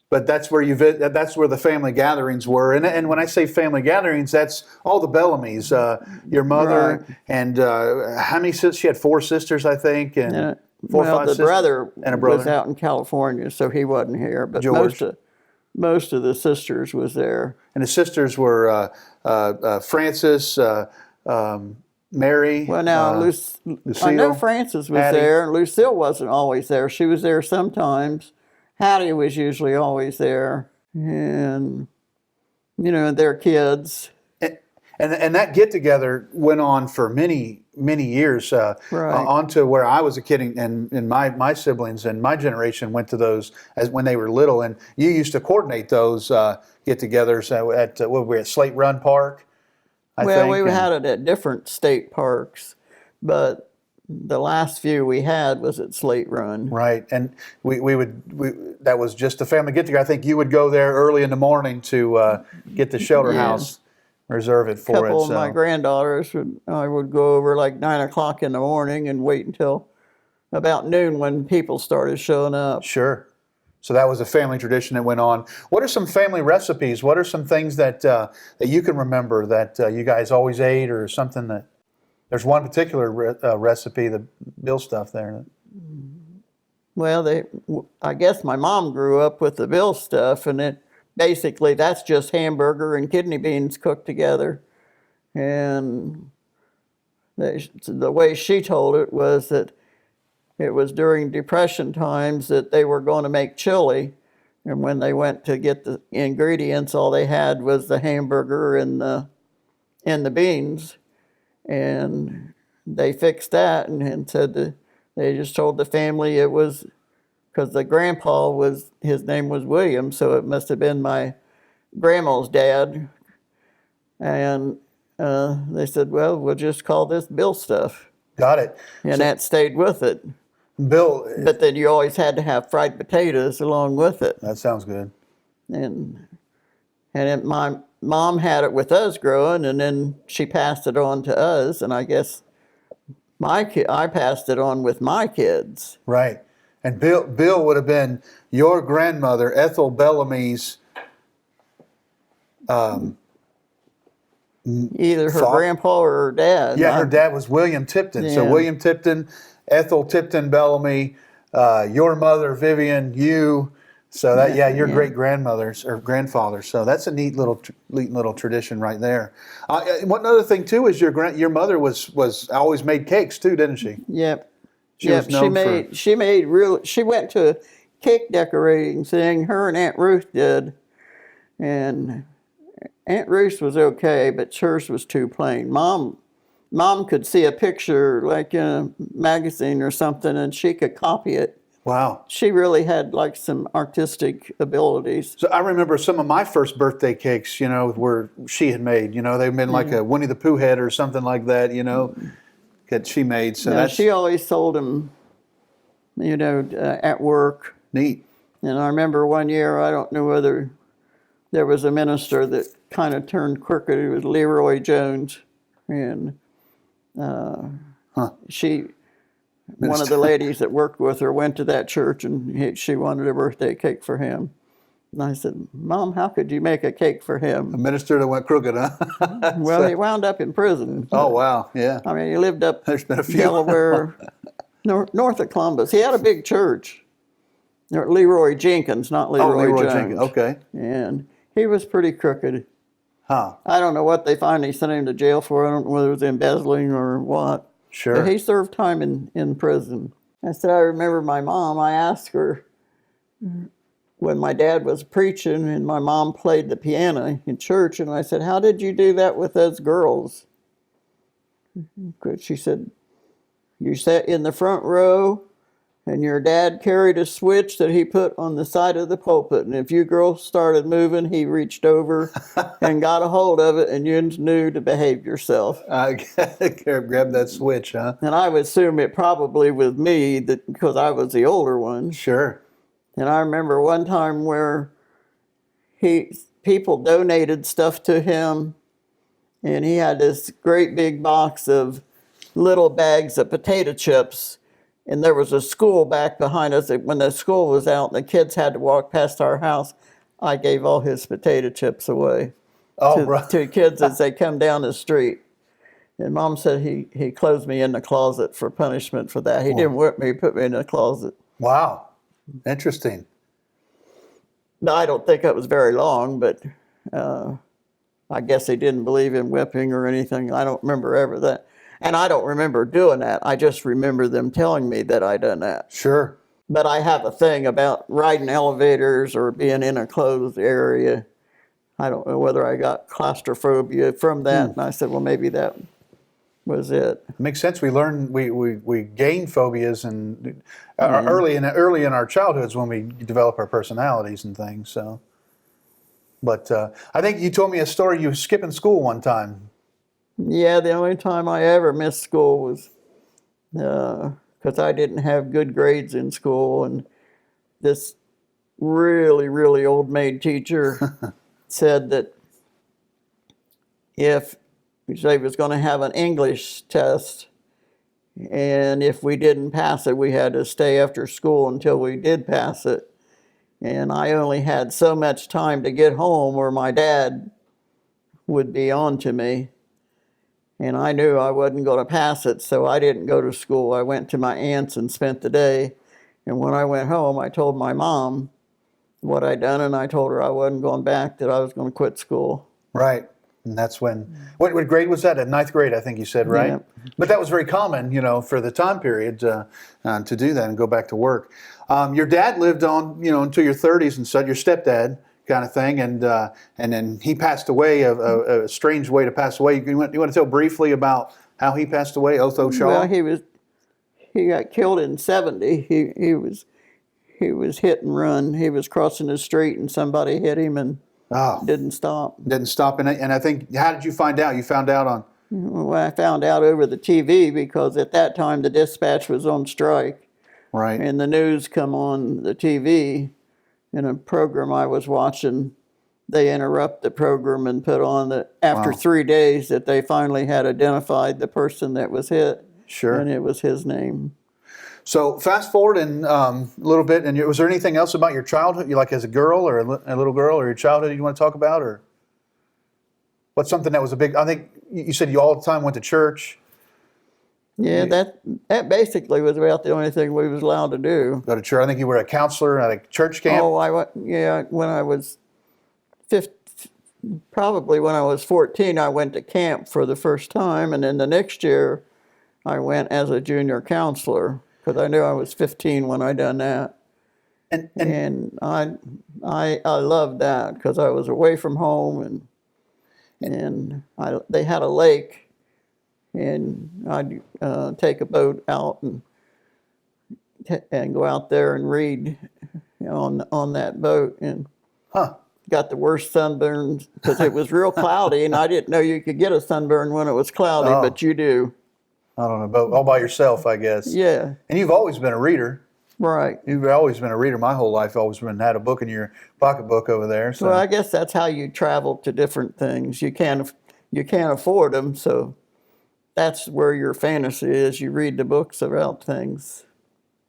But that's where that's where the family gatherings were. And when I say family gatherings, that's all the Bellamy's. Your mother and how many sisters? She had 4 sisters, I think, and 4 or 5 sisters. The brother and a brother was out in California, so he wasn't here. But George. most of the sisters was there. And the sisters were Frances, Mary. Well, now Lucille, I know Frances was Hattie. there. Lucille wasn't always there. She was there sometimes. Hattie was usually always there, and their kids. And that get together went on for many years, Right. on to where I was a kid, and my siblings and my generation went to those as when they were little. And you used to coordinate those get-togethers at what were we at Slate Run Park, I Well, think. we had it at different state parks, but the last few we had was at Slate Run. Right, and that was just a family get together. I think you would go there early in the morning to get the shelter Yeah. house, reserve it for Couple it. of So my granddaughters I would go over like 9 o'clock in the morning and wait until about noon when people started showing up. sure. So that was a family tradition that went on. What are some family recipes? What are some things that that you can remember that you guys always ate, or something that? There's one particular recipe, the Bill stuff there. Well, I guess my mom grew up with the Bill stuff, and basically that's just hamburger and kidney beans cooked together. And the way she told it was that it was during Depression times that they were going to make chili, and when they went to get the ingredients, all they had was the hamburger and the beans, and they fixed that and said that they just told the family it was because the grandpa his name was William, so it must have been my grandma's dad, and they said, well, we'll just call this Bill stuff, Got it. and that stayed with it. Bill, But then you always had to have fried potatoes along with it. that sounds good. And my mom had it with us growing, and then she passed it on to us, and I guess I passed it on with my kids. Right. And Bill would have been your grandmother, Ethel Bellamy's. Either her grandpa or her dad. Yeah, her dad was William Tipton. So Yeah. William Tipton, Ethel Tipton Bellamy, your mother, Vivian, you. So that your great grandmothers or grandfather. So that's a neat little tradition right there. One other thing too is your mother was always made cakes too, didn't she? Yep. She was known She went to a cake decorating thing, her and Aunt Ruth did, and Aunt Ruth was okay, but hers was too plain. Mom could see a picture like in a magazine or something, and she could copy it. Wow. She really had like some artistic abilities. So I remember some of my first birthday cakes, were she had made. They've been like a Winnie the Pooh head or something like that, that she made. So that's she always sold them, at work. neat. And I remember one year, I don't know whether there was a minister that kind of turned crooked. It was Leroy Jones, and one of the ladies that worked with her went to that church, and she wanted a birthday cake for him. And I said, Mom, how could you make a cake for A him? minister that went crooked, huh? Well, he wound up in prison. Oh, wow. Yeah. I mean, he lived up There's been a few. Delaware, north of Columbus. He had a big church. Leroy Jenkins, not Leroy Jones. Jenkins. Okay. And he was pretty crooked. Huh. I don't know what they finally sent him to jail for. I don't know whether it was embezzling or what. Sure. But he served time in prison. I said, I remember my mom, I asked her when my dad was preaching and my mom played the piano in church, and I said, how did you do that with those girls? She said, you sat in the front row, and your dad carried a switch that he put on the side of the pulpit, and if you girls started moving, he reached over and got a hold of it, and you knew to behave yourself. Grab that switch, huh? And I would assume it probably was me, because I was the older one. Sure. And I remember one time where people donated stuff to him, and he had this great big box of little bags of potato chips. And there was a school back behind us. When the school was out and the kids had to walk past our house, I gave all his potato chips away to kids as they come down the street. And Mom said he closed me in the closet for punishment for that. He didn't whip me, he put me in the closet. Wow. Interesting. No, I don't think it was very long, but I guess they didn't believe in whipping or anything. I don't remember ever that. And I don't remember doing that. I just remember them telling me that I done that. Sure. But I have a thing about riding elevators or being in a closed area. I don't know whether I got claustrophobia from that. And I said, well, maybe that was it. It makes sense. We learn, we gain phobias and early in our childhoods when we develop our personalities and things. So, but I think you told me a story. You were skipping school one time. Yeah, the only time I ever missed school was because I didn't have good grades in school, and this really, really old maid teacher said that if they was going to have an English test, and if we didn't pass it, we had to stay after school until we did pass it. And I only had so much time to get home, or my dad would be on to me. And I knew I wasn't going to pass it, so I didn't go to school. I went to my aunt's and spent the day. And when I went home, I told my mom what I'd done, and I told her I wasn't going back, that I was going to quit school. Right. And that's when, what grade was that? At ninth grade, I think you said, right? Yeah. But that was very common, for the time period to do that and go back to work. Your dad lived on, until your 30s and said your stepdad kind of thing, and then he passed away, a strange way to pass away. You want to tell briefly about how he passed away, Otho Shaw? Well, he got killed in 70. He was hit and run. He was crossing the street and somebody hit him and didn't stop. Didn't stop. And I think, how did you find out? You found out on? Well, I found out over the TV because at that time the dispatch was on strike. Right. And the news come on the TV. In a program I was watching, they interrupt the program and put on that after 3 days that they finally had identified the person that was hit. Sure. And it was his name. So fast forward a little bit, and was there anything else about your childhood, like as a girl or a little girl, or your childhood you want to talk about, or what's something that was a big? I think you said you all the time went to church. Yeah, that basically was about the only thing we was allowed to do. Go to church. I think you were a counselor at a church camp. Oh, when I was 15, probably when I was 14, I went to camp for the first time, and then the next year I went as a junior counselor because I knew I was 15 when I done that. And I loved that because I was away from home, and they had a lake. And I'd take a boat out and go out there and read on that boat, and got the worst sunburns because it was real cloudy, and I didn't know you could get a sunburn when it was cloudy, but you do. I don't know, but all by yourself, I guess. Yeah. And you've always been a reader. Right. You've always been a reader. My whole life, always had a book in your pocketbook over there. So. Well, I guess that's how you travel to different things. You can't afford them, so. That's where your fantasy is. You read the books about things.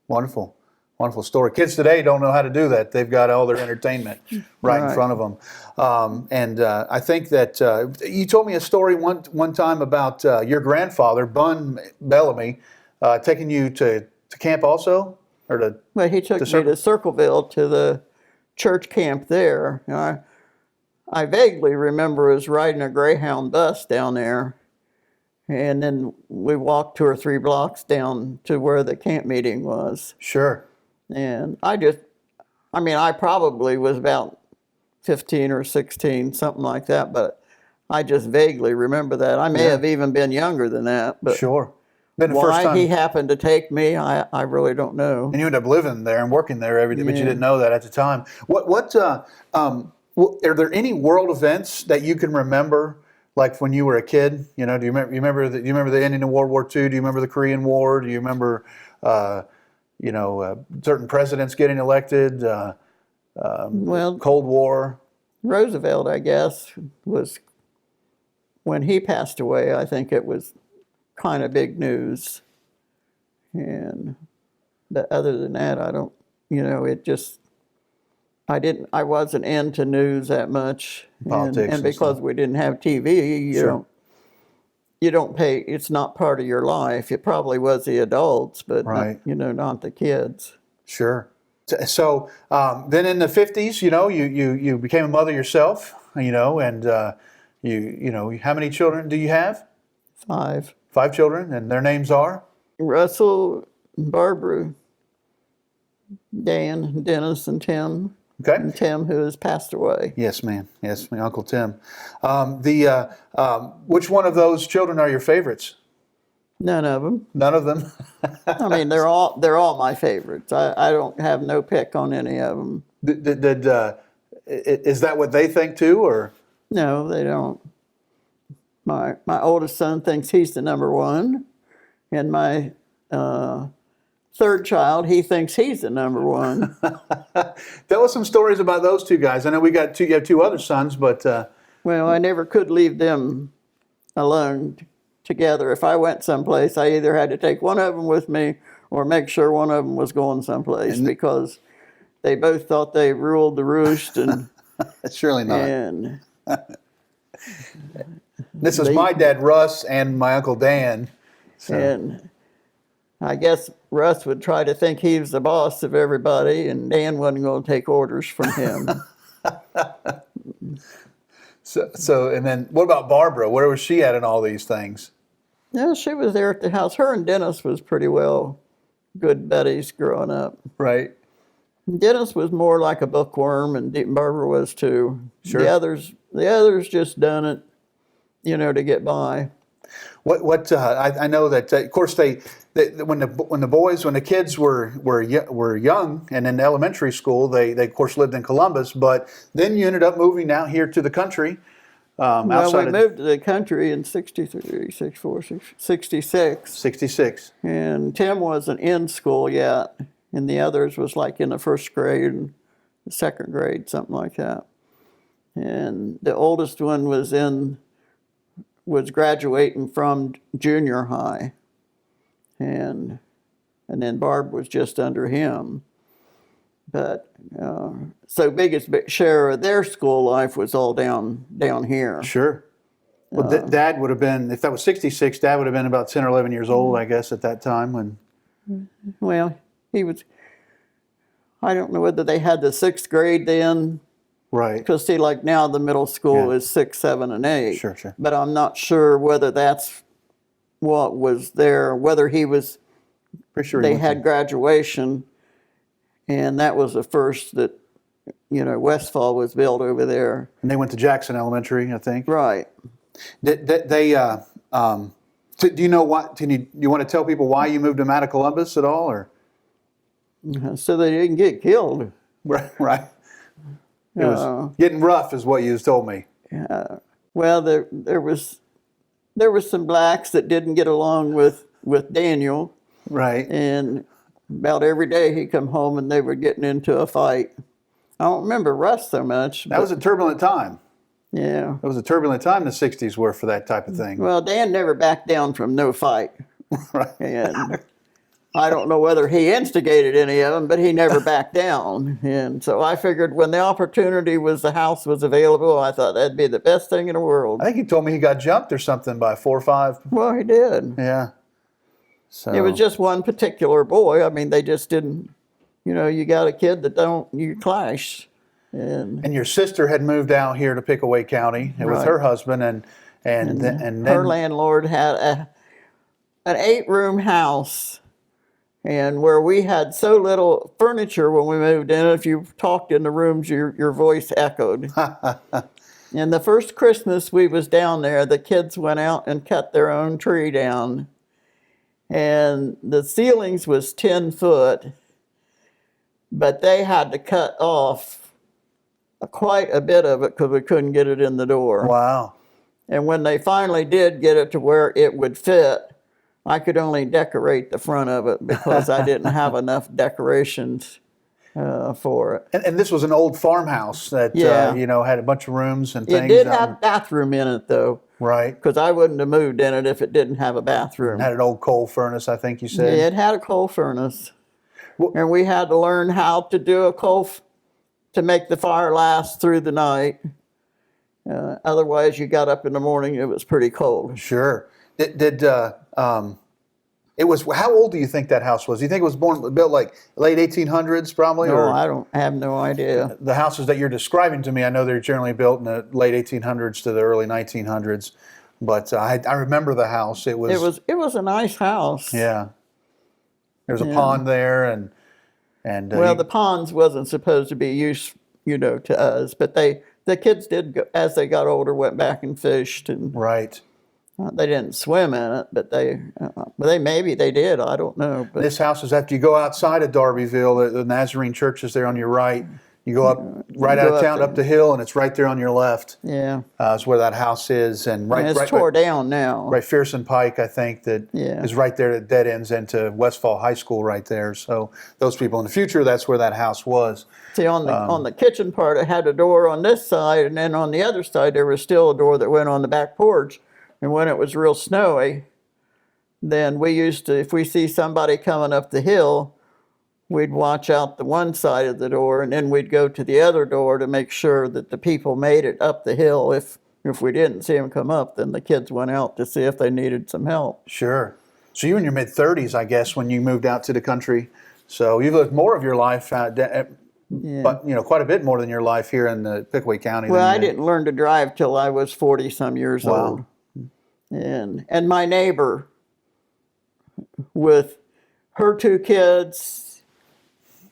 Wonderful. Wonderful story. Kids today don't know how to do that. They've got all their entertainment right in front of them. And I think that you told me a story one time about your grandfather, Bun Bellamy, taking you to camp also? Well, he took me to Circleville to the church camp there. I vaguely remember us riding a Greyhound bus down there. And then we walked 2 or 3 blocks down to where the camp meeting was. Sure. And I probably was about 15 or 16, something like that, but I just vaguely remember that. I may have even been younger than that. But sure. Been the why first time. he happened to take me, I really don't know. And you ended up living there and working there every day, but you didn't know that at the time. Are there any world events that you can remember? Like when you were a kid, do you remember the ending of World War II? Do you remember the Korean War? Do you remember, certain presidents getting elected? Cold War. Roosevelt, I guess, was when he passed away. I think it was kind of big news, and other than that, I don't. It just. I wasn't into news that much, Politics and because we didn't have TV, you don't pay. It's not part of your life. It probably was the adults, but not the kids. Sure. So then in the 50s, you became a mother yourself, and how many children do you have? 5. 5 children, and their names are? Russell, Barbara, Dan, Dennis, and Tim. Okay. And Tim, who has passed away. Yes, ma'am. Yes, my Uncle Tim. Which one of those children are your favorites? None of them. None of them. I mean, they're all my favorites. I don't have no pick on any of them. Is that what they think too, or? No, they don't. My oldest son thinks he's the number one, and my third child, he thinks he's the number one. Tell us some stories about those two guys. I know you have two other sons, but Well, I never could leave them alone together. If I went someplace, I either had to take one of them with me or make sure one of them was going someplace, because they both thought they ruled the roost. And surely not. And this is my dad, Russ, and my Uncle Dan. So. And I guess Russ would try to think he was the boss of everybody, and Dan wasn't going to take orders from him. So, and then what about Barbara? Where was she at in all these things? Yeah, she was there at the house. Her and Dennis was pretty well good buddies growing up. Right. Dennis was more like a bookworm, and Barbara was too. Sure. The others just done it, to get by. I know that of course when the kids were young and in elementary school, they of course lived in Columbus, but then you ended up moving out here to the country. Well, we moved to the country in 63, 64, 66. 66. And Tim wasn't in school yet, and the others was like in the first grade and the second grade, something like that. And the oldest one was graduating from junior high, and then Barb was just under him. But so biggest share of their school life was all down here. Sure. Well, Dad would have been, if that was 66, Dad would have been about 10 or 11 years old, I guess, at that time when. Well, he was. I don't know whether they had the sixth grade then. Right. Because see, like now the middle school is 6, 7, and 8. Sure. But I'm not sure whether that's what was there, whether he was. Pretty sure they had graduation, and that was the first that, Westfall was built over there. And they went to Jackson Elementary, I think. Right. Do you know what? Do you want to tell people why you moved them out of Columbus at all, or? So they didn't get killed. Right. It was getting rough, is what you just told me. Well, there was some blacks that didn't get along with Daniel. Right. And about every day he'd come home and they were getting into a fight. I don't remember Russ so much. That was a turbulent time. Yeah. It was a turbulent time the 60s were for that type of thing. Well, Dan never backed down from no fight. Right. And I don't know whether he instigated any of them, but he never backed down. And so I figured when the opportunity was, the house was available, I thought that'd be the best thing in the world. I think he told me he got jumped or something by 4 or 5. Well, he did. Yeah. So. It was just one particular boy. I mean, they just didn't, you got a kid that you clash. And your sister had moved out here to Pickaway County with her husband, and then her landlord had an 8-room house, and where we had so little furniture when we moved in, if you talked in the rooms, your voice echoed. And the first Christmas we was down there, the kids went out and cut their own tree down, and the ceilings was 10 foot, but they had to cut off quite a bit of it because we couldn't get it in the door. Wow. And when they finally did get it to where it would fit, I could only decorate the front of it because I didn't have enough decorations for it. And this was an old farmhouse that had a bunch of rooms and things. It did have a bathroom in it, though. Right. Because I wouldn't have moved in it if it didn't have a bathroom. It had an old coal furnace, I think you said. Yeah, it had a coal furnace. And we had to learn how to do to make the fire last through the night. Otherwise, you got up in the morning, it was pretty cold. Sure. It was, how old do you think that house was? Do you think it was built like late 1800s probably? No, I have no idea. The houses that you're describing to me, I know they're generally built in the late 1800s to the early 1900s, but I remember the house. It was a nice house. Yeah. There's a pond there, and well, the ponds wasn't supposed to be used to us. But the kids did go, as they got older, went back and fished, and Right. they didn't swim in it, but they maybe they did. I don't know. But This house is after you go outside of Darbyville. The Nazarene Church is there on your right. You go up right out of town, up the hill, and it's right there on your left. yeah, Is where that house is, and and it's tore down now. Right, Fearson Pike, I think, that is right there that dead ends into Westfall High School right there. So those people in the future, that's where that house was. See, on the kitchen part, it had a door on this side, and then on the other side, there was still a door that went on the back porch. And when it was real snowy, then we used to, if we see somebody coming up the hill, we'd watch out the one side of the door, and then we'd go to the other door to make sure that the people made it up the hill. If we didn't see them come up, then the kids went out to see if they needed some help. Sure. So you were in your mid-30s, I guess, when you moved out to the country. So you've lived more of your life, but quite a bit more than your life here in the Pickaway County. Well, I didn't learn to drive till I was 40-some years old. And my neighbor, with her 2 kids,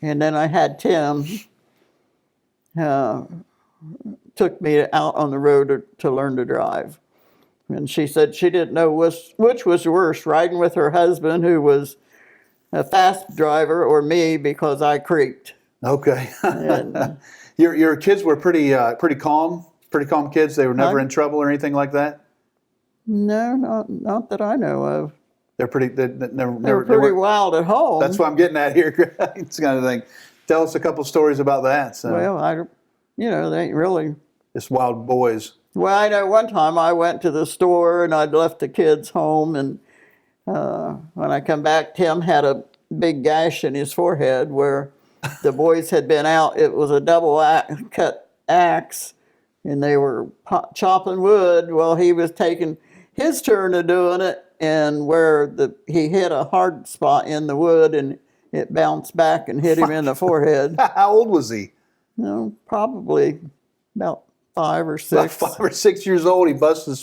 and then I had Tim, took me out on the road to learn to drive. And she said she didn't know which was worse, riding with her husband, who was a fast driver, or me, because I creaked. Okay. And, your kids were pretty calm kids. They were never in trouble or anything like that? No, not that I know of. They're pretty. They were pretty wild at home. That's what I'm getting at here. It's kind of thing. Tell us a couple stories about that. So. Well, they ain't really just wild boys. Well, I know one time I went to the store and I'd left the kids home, and when I come back, Tim had a big gash in his forehead where the boys had been out. It was a double cut axe, and they were chopping wood while he was taking his turn of doing it, and where he hit a hard spot in the wood, and it bounced back and hit him in the forehead. How old was he? Probably about 5 or 6. About 5 or 6 years old, he busted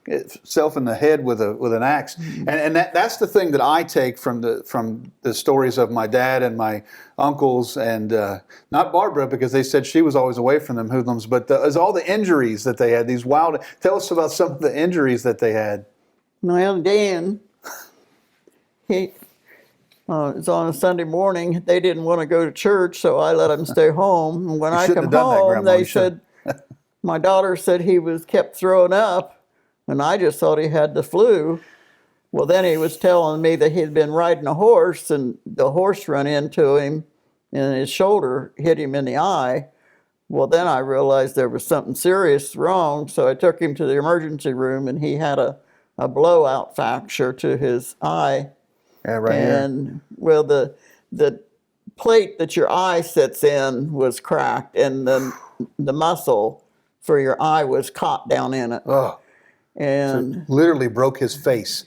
himself in the head with an axe. And that's the thing that I take from the stories of my dad and my uncles, and not Barbara, because they said she was always away from them hoodlums, but is all the injuries that they had. These wild. Tell us about some of the injuries that they had. Well, Dan, it was on a Sunday morning. They didn't want to go to church, so I let them stay home. And when I come home, they said, my daughter said he kept throwing up, and I just thought he had the flu. Well, then he was telling me that he'd been riding a horse, and the horse ran into him, and his shoulder hit him in the eye. Well, then I realized there was something serious wrong, so I took him to the emergency room, and he had a blowout fracture to his eye. Yeah, right here. And well, the plate that your eye sits in was cracked, and the muscle for your eye was caught down in it. Oh, and so literally broke his face.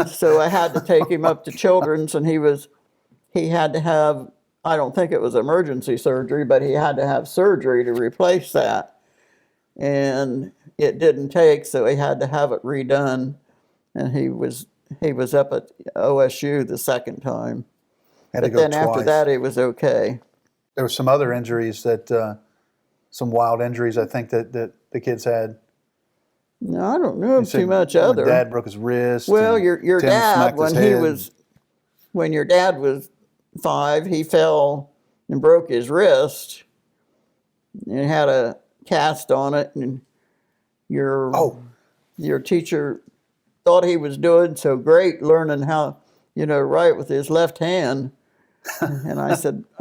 So I had to take him up to Children's, and he had to have, I don't think it was emergency surgery, but he had to have surgery to replace that. And it didn't take, so he had to have it redone. And he was up at OSU the second time. But then after that, he was okay. There were some other injuries some wild injuries, I think, that the kids had. No, I don't know too much other. Dad broke his wrist. Well, your dad, when your dad was 5, he fell and broke his wrist and had a cast on it, and your teacher thought he was doing so great learning how, write with his left hand. And I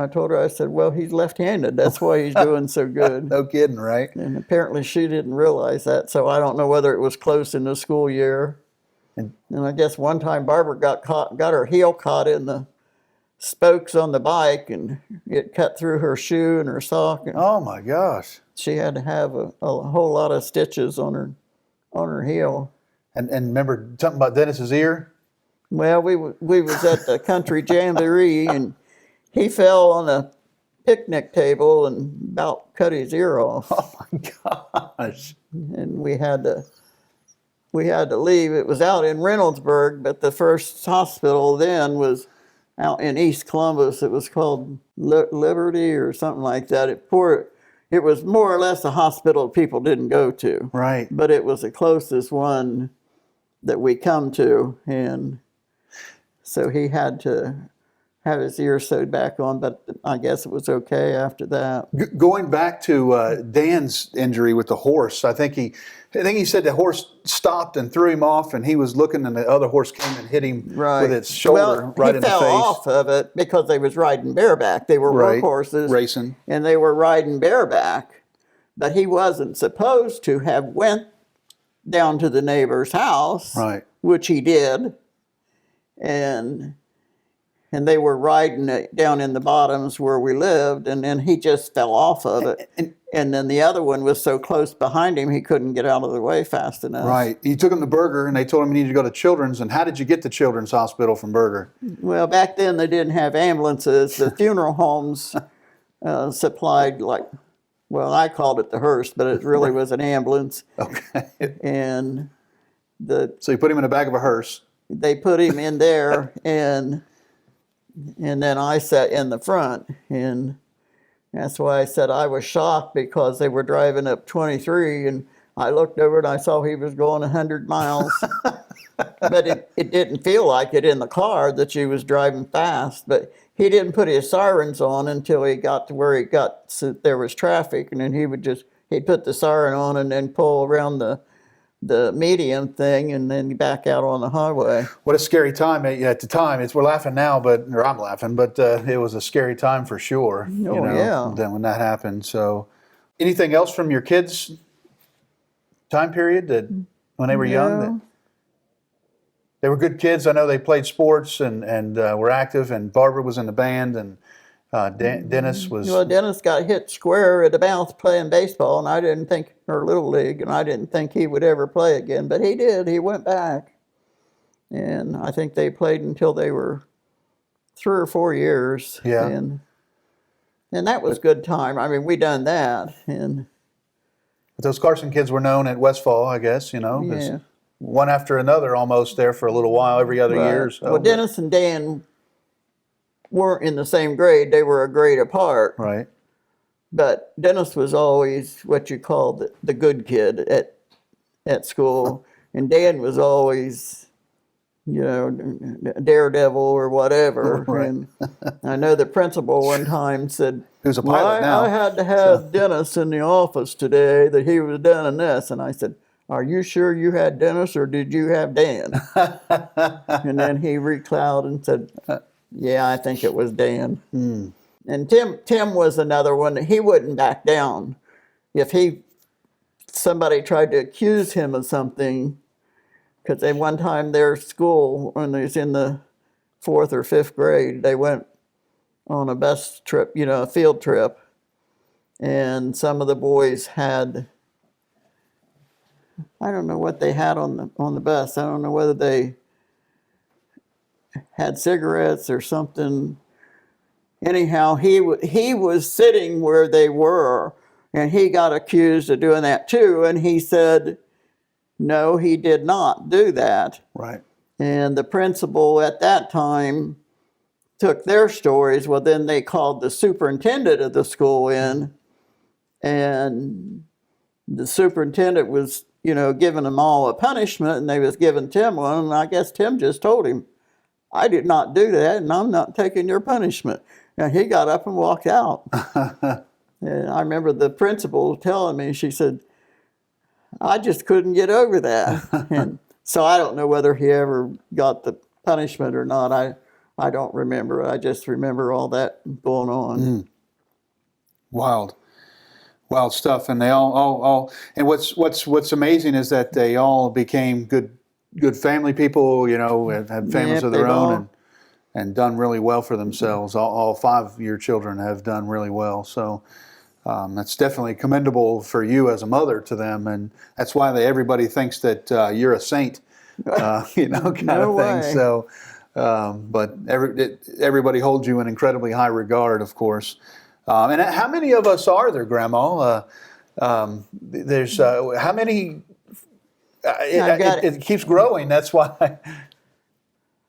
told her, well, he's left-handed. That's why he's doing so good. No kidding, right? And apparently she didn't realize that, so I don't know whether it was close in the school year. And I guess one time Barbara got her heel caught in the spokes on the bike, and it cut through her shoe and her sock. And oh my gosh! She had to have a whole lot of stitches on her heel. And remember something about Dennis's ear? Well, we was at the country jamboree, and he fell on a picnic table and about cut his ear off. Oh my gosh! And we had to leave. It was out in Reynoldsburg, but the first hospital then was out in East Columbus. It was called Liberty or something like that. it was more or less a hospital people didn't go to. Right. But it was the closest one that we come to, and so he had to have his ear sewed back on, but I guess it was okay after that. Going back to Dan's injury with the horse, I think he said the horse stopped and threw him off, and he was looking, and the other horse came and hit him with its shoulder right in the face. He fell off of it because they was riding bareback. They were work horses racing, and they were riding bareback. But he wasn't supposed to have went down to the neighbor's house, right? Which he did, and they were riding it down in the bottoms where we lived, and then he just fell off of it. And then the other one was so close behind him, he couldn't get out of the way fast enough. Right. He took him to Berger, and they told him he needed to go to Children's. And how did you get to Children's Hospital from Berger? Well, back then they didn't have ambulances. The funeral homes supplied, well, I called it the hearse, but it really was an ambulance. Okay. And so you put him in the back of a hearse. They put him in there, and then I sat in the front, and that's why I said I was shocked, because they were driving up 23, and I looked over and I saw he was going 100 miles. But it didn't feel like it in the car that she was driving fast. But he didn't put his sirens on until he got to where so there was traffic, and then he'd put the siren on and then pull around the medium thing and then back out on the highway. What a scary time at the time. We're laughing now, or I'm laughing, but it was a scary time for sure. Then when that happened. So, anything else from your kids' time period that when they were young? They were good kids. I know they played sports and were active. And Barbara was in the band, and Dennis was. Well, Dennis got hit square at the mouth playing baseball, and I didn't think, or little league, and I didn't think he would ever play again. But he did. He went back, and I think they played until they were 3 or 4 years. Yeah. And that was good time. I mean, we done that, and. But those Carson kids were known at Westfall, I guess. Yeah. One after another, almost there for a little while, every other year. So. Well, Dennis and Dan weren't in the same grade. They were a grade apart. Right. But Dennis was always what you call the good kid at school. And Dan was always, daredevil or whatever. Right. And I know the principal one time said, who's a pilot now. I had to have Dennis in the office today that he was doing this. And I said, are you sure you had Dennis or did you have Dan? And then he reclouded and said, yeah, I think it was Dan. Mm. And Tim was another one. He wouldn't back down. If somebody tried to accuse him of something, because at one time their school, when they was in the 4th or 5th grade, they went on a bus trip, a field trip. And some of the boys had, I don't know what they had on the bus. I don't know whether they had cigarettes or something. Anyhow, he was sitting where they were, and he got accused of doing that too. And he said, no, he did not do that. Right. And the principal at that time took their stories. Well, then they called the superintendent of the school in, and the superintendent was, giving them all a punishment, and they was giving Tim one, and I guess Tim just told him, I did not do that, and I'm not taking your punishment. And he got up and walked out. And I remember the principal telling me, she said, I just couldn't get over that. And so I don't know whether he ever got the punishment or not. I don't remember. I just remember all that going on. Mm. Wild stuff. And they all and what's amazing is that they all became good family people, had families of their own and done really well for themselves. All 5 of your children have done really well. So that's definitely commendable for you as a mother to them. And that's why everybody thinks that you're a saint, kind of thing. So, but everybody holds you in incredibly high regard, of course. And how many of us are there, Grandma? There's how many? It keeps growing. That's why.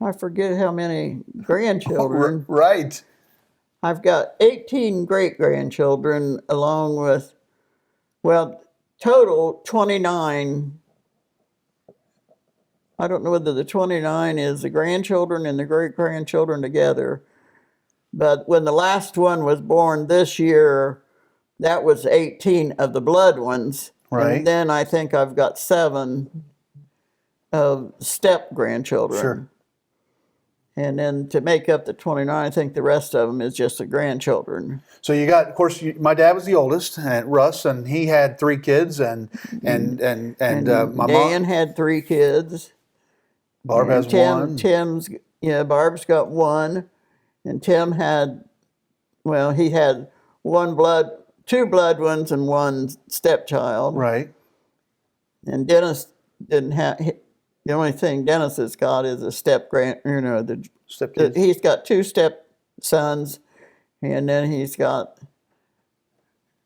I forget how many grandchildren. Right. I've got 18 great-grandchildren along with, well, total 29. I don't know whether the 29 is the grandchildren and the great-grandchildren together, but when the last one was born this year, that was 18 of the blood ones. Right. And then I think I've got 7 of step-grandchildren. Sure. And then to make up the 29, I think the rest of them is just the grandchildren. So you got, of course, my dad was the oldest, Russ, and he had 3 kids, and my Dan mom, had 3 kids. Barb has one. Tim's, Barb's got 1, and Tim had, well, he had 2 blood ones and 1 stepchild. Right. And Dennis didn't have. The only thing Dennis has got is a Stepkids. He's got 2 stepsons, and then he's got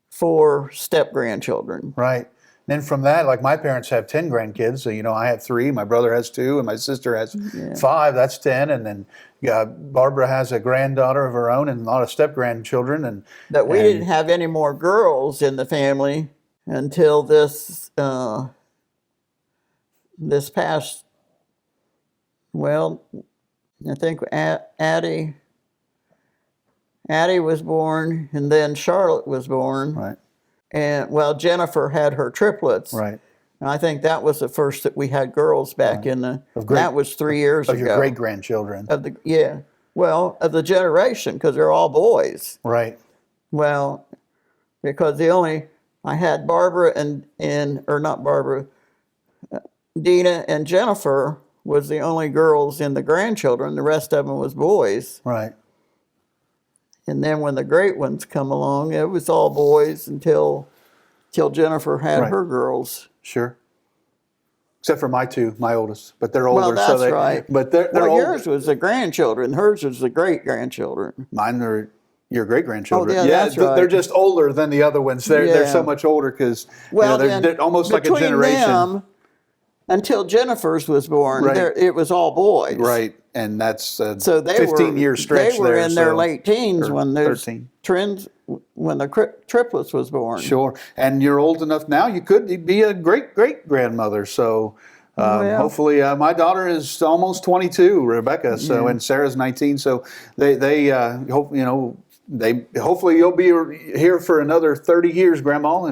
4 step-grandchildren. Right. Then from that, like my parents have 10 grandkids. So, I have 3, my brother has 2, and my sister has 5. That's 10. And then Barbara has a granddaughter of her own and a lot of step-grandchildren. But we didn't have any more girls in the family until this past, well, I think Addie was born, and then Charlotte was born. Right. And, well, Jennifer had her triplets. Right. And I think that was the first that we had girls back in the, that was 3 years ago. Of your great-grandchildren. Of the generation, because they're all boys. Right. Well, because I had Barbara or not Barbara, Dina and Jennifer was the only girls in the grandchildren. The rest of them was boys. Right. And then when the great ones come along, it was all boys until Jennifer had her girls. Sure. Except for my oldest, but they're older. Well, that's right. But they're older. Yours was the grandchildren. Hers was the great-grandchildren. Mine are your great-grandchildren. Oh, yeah, that's right. They're just older than the other ones. They're so much older because they're almost like a generation. Them, until Jennifer's was born, it was all boys. Right, and that's a so 15-year stretch. They were in their late teens when those 13. When the triplets was born. Sure, and you're old enough now. You could be a great-grandmother. So hopefully, my daughter is almost 22, Rebecca. So and Sarah's 19. So they hope hopefully you'll be here for another 30 years, Grandma,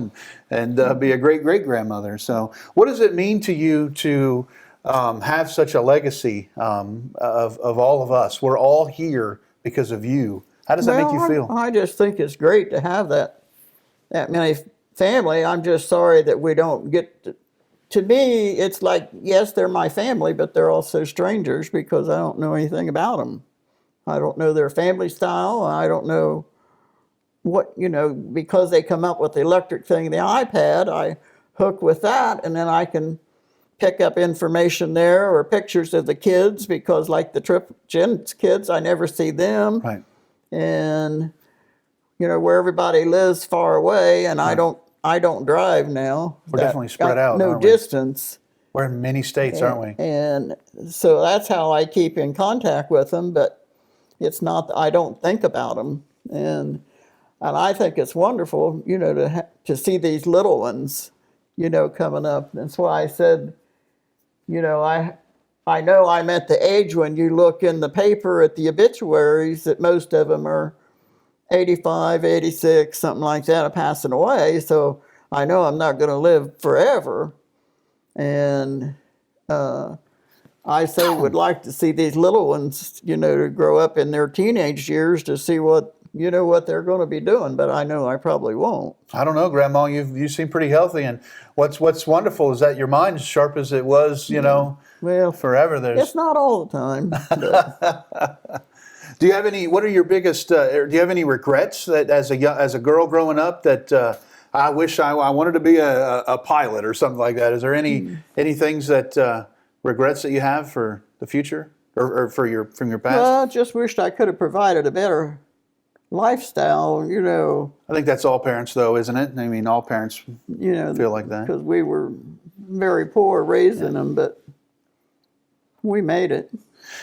and be a great-grandmother. So what does it mean to you to have such a legacy of all of us? We're all here because of you. How does that make you feel? I just think it's great to have that many family. I'm just sorry that we don't get to me, it's like, yes, they're my family, but they're also strangers because I don't know anything about them. I don't know their family style. I don't know what, because they come up with the electric thing, the iPad, I hook with that, and then I can pick up information there or pictures of the kids because like the Jen's kids, I never see them. Right. And, where everybody lives far away, and I don't drive now. We're definitely spread out. No distance. We're in many states, aren't we? And so that's how I keep in contact with them, but it's not, I don't think about them. And I think it's wonderful, to see these little ones, coming up. That's why I said, I know I'm at the age when you look in the paper at the obituaries that most of them are 85, 86, something like that, are passing away. So I know I'm not going to live forever. And I would like to see these little ones, to grow up in their teenage years to see what they're going to be doing. But I know I probably won't. I don't know, Grandma. You seem pretty healthy, and what's wonderful is that your mind's as sharp as it was, forever. It's not all the time. Do you have any? What are your biggest? Do you have any regrets that as a girl growing up that I wish I wanted to be a pilot or something like that? Is there any things that regrets that you have for the future or from your past? Well, I just wished I could have provided a better lifestyle. I think that's all parents, though, isn't it? I mean, all parents feel like that because we were very poor raising them, but. we made it.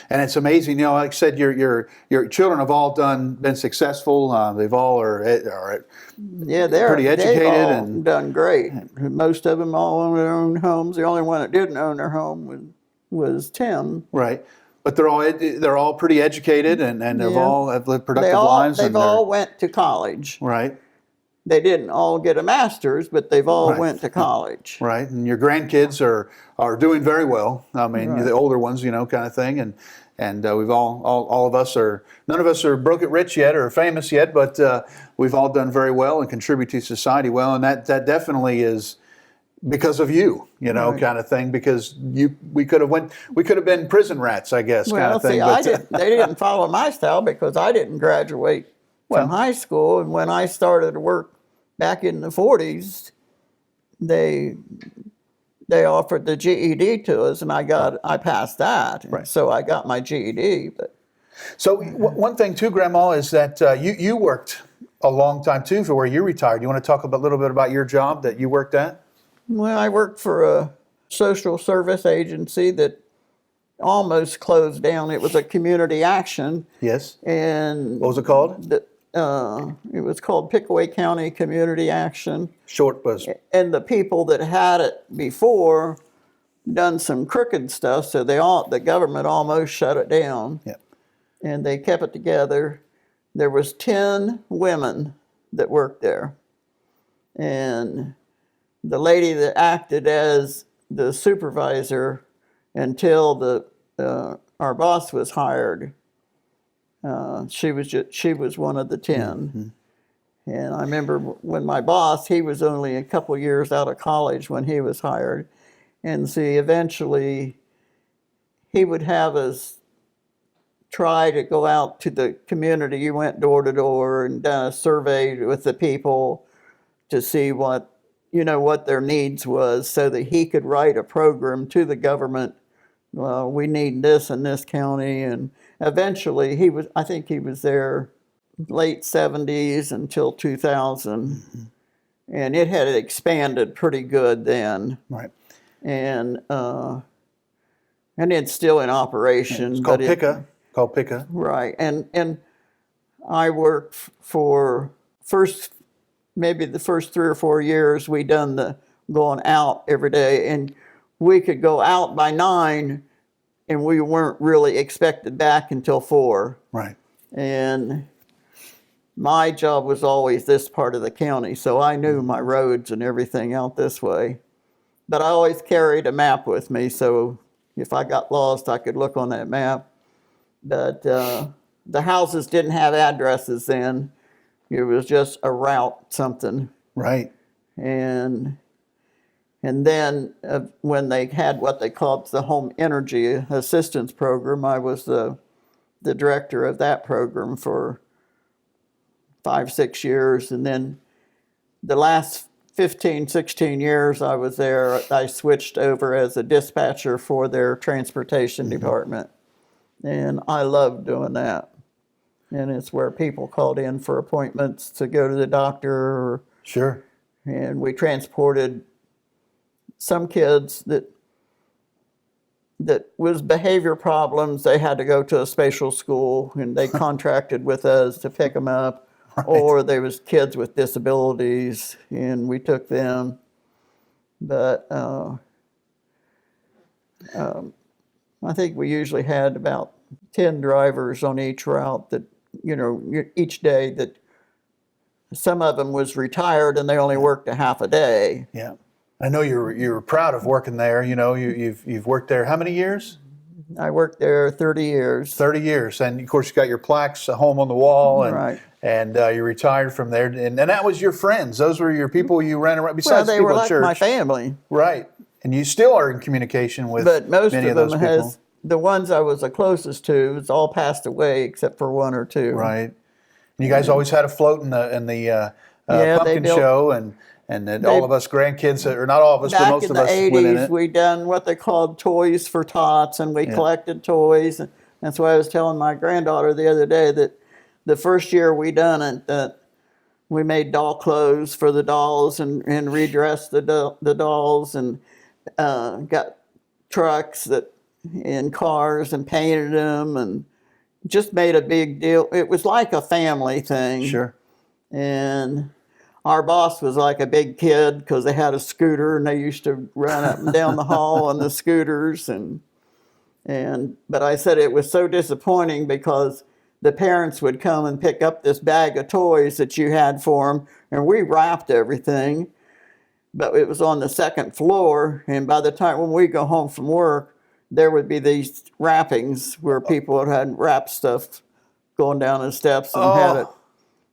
And it's amazing, like I said, your children have all been successful. They've all are Yeah, pretty educated they've all and done great. Most of them all own their own homes. The only one that didn't own their home was Tim. right. But they're all pretty educated and have lived productive lives. They've all went to college. Right. They didn't all get a master's, but they've all Right. went to college. Right, and your grandkids are doing very well. I mean, Right. the older ones, kind of thing, and we've all of us are, none of us are broke it rich yet or famous yet, but we've all done very well and contribute to society well, and that definitely is because of you, Right. kind of thing. Because we could have been prison rats, I guess, kind Well, of thing. see, But they didn't follow my style because I didn't graduate Well. from high school, and when I started to work back in the 40s, they offered the GED to us, and I passed that, Right. so I got my GED. But So one thing too, Grandma, is that you worked a long time too for where you retired. You want to talk a little bit about your job that you worked at? well, I worked for a social service agency that almost closed down. It was a community action, Yes. and What was it called? it was called Pickaway County Community Action. Short was. And the people that had it before done some crooked stuff, so the government almost shut it down. Yeah. And they kept it together. There was 10 women that worked there, and the lady that acted as the supervisor until our boss was hired, she was one of the 10. And I remember when my boss, he was only a couple years out of college when he was hired. And see, eventually he would have us try to go out to the community. You went door to door and done a survey with the people to see what their needs was, so that he could write a program to the government. Well, we need this in this county. And eventually I think he was there late 70s until 2000. And it had expanded pretty good then. Right. And it's still in operation. It's called PICA. Called PICA. Right. And I worked for maybe the first 3 or 4 years, we done the going out every day, and we could go out by 9, and we weren't really expected back until 4. Right. And my job was always this part of the county, so I knew my roads and everything out this way. But I always carried a map with me, so if I got lost, I could look on that map. But the houses didn't have addresses then. It was just a route something. Right. And then when they had what they called the Home Energy Assistance Program, I was the director of that program for 5-6 years. And then the last 15, 16 years I was there, I switched over as a dispatcher for their transportation department. And I loved doing that. And it's where people called in for appointments to go to the doctor. Sure. And we transported some kids that was behavior problems. They had to go to a special school, and they contracted with us to pick them up. Right. Or there was kids with disabilities, and we took them. But I think we usually had about 10 drivers on each route that, each day, that some of them was retired and they only worked a half a day. Yeah. I know you're proud of working there. You've worked there how many years? I worked there 30 years. 30 years. And of course you got your plaques, a home on the wall, and right. And you retired from there. And that was your friends. Those were your people you ran around, besides they people were at like church. my family. Right. And you still are in communication with but most many of of those them people. The ones I was the closest to, it's all passed away except for 1 or 2. Right. And you guys always had a float in the pumpkin show, and all of us grandkids, or not all of us, but most of us back in went in the 80s, it. we done what they called Toys for Tots, and we collected toys. And that's why I was telling my granddaughter the other day that the first year we done it, that we made doll clothes for the dolls and redressed the dolls, and got trucks that in cars and painted them and just made a big deal. It was like a family thing. Sure. And our boss was like a big kid because they had a scooter and they used to run up and down the hall on the scooters. But I said it was so disappointing because the parents would come and pick up this bag of toys that you had for them, and we wrapped everything. But it was on the second floor, and by the time when we go home from work, there would be these wrappings where people had wrapped stuff going down the steps and had it.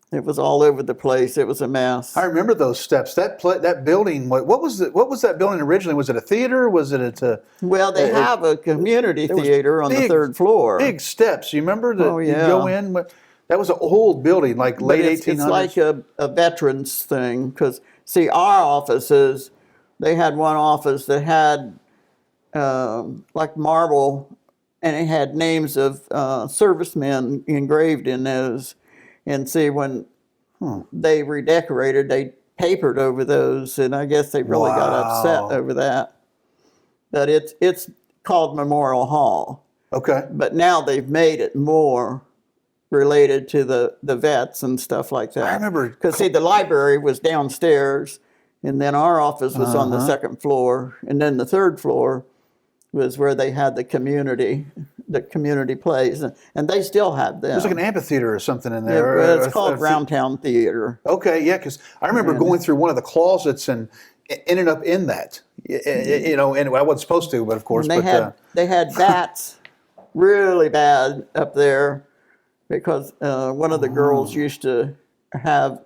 It was all over the place. It was a mess. I remember those steps. That building. What was that building originally? Was it a theater? Was it a? Well, they have a community theater on the third floor. Big steps. You remember that? Oh, yeah. You go in. That was an old building, like late 1800s. It's like a veterans thing because see, our offices, they had one office that had like marble, and it had names of servicemen engraved in those. And see, when they redecorated, they papered over those, and I guess they really got upset over that. But it's called Memorial Hall. Okay. But now they've made it more related to the vets and stuff like that. I remember. Because, see, the library was downstairs, and then our office was on the second floor, and then the third floor was where they had the community plays, and they still have them. There's like an amphitheater or something in there. It's called Roundtown Theater. Okay, yeah, because I remember going through one of the closets and ended up in that. And I wasn't supposed to, but of course. And they had bats really bad up there because one of the girls used to have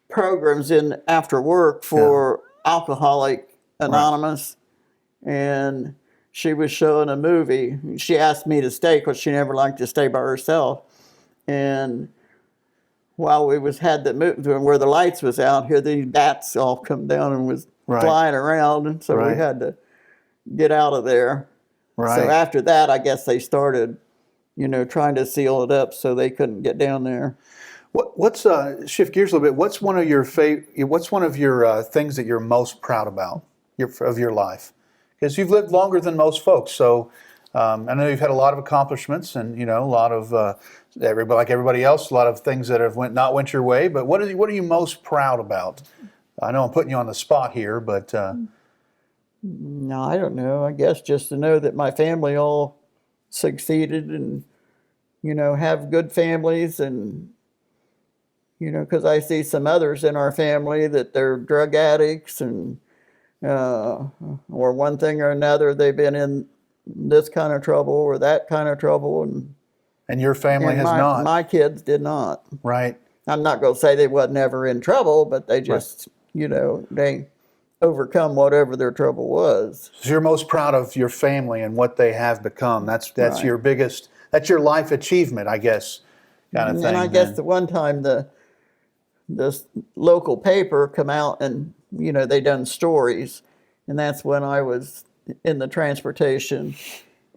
programs in after work for Alcoholic Anonymous. And she was showing a movie. She asked me to stay because she never liked to stay by herself. And while we had the movie where the lights was out, here these bats all come down and was flying around, and so we had to get out of there. Right. So after that, I guess they started, trying to seal it up so they couldn't get down there. What's shift gears a little bit? What's one of your things that you're most proud about of your life? Because you've lived longer than most folks, so I know you've had a lot of accomplishments, and a lot of everybody else, a lot of things that have not went your way. But what are you most proud about? I know I'm putting you on the spot here, but no, I don't know. I guess just to know that my family all succeeded, and have good families, and because I see some others in our family that they're drug addicts and. Or one thing or another, they've been in this kind of trouble or that kind of trouble, and your family has not. My kids did not. Right. I'm not going to say they wasn't ever in trouble, but they just, they overcome whatever their trouble was. So you're most proud of your family and what they have become. That's your biggest. That's your life achievement, I guess, kind of thing. And I guess the one time the local paper come out and. They done stories, and that's when I was in the transportation,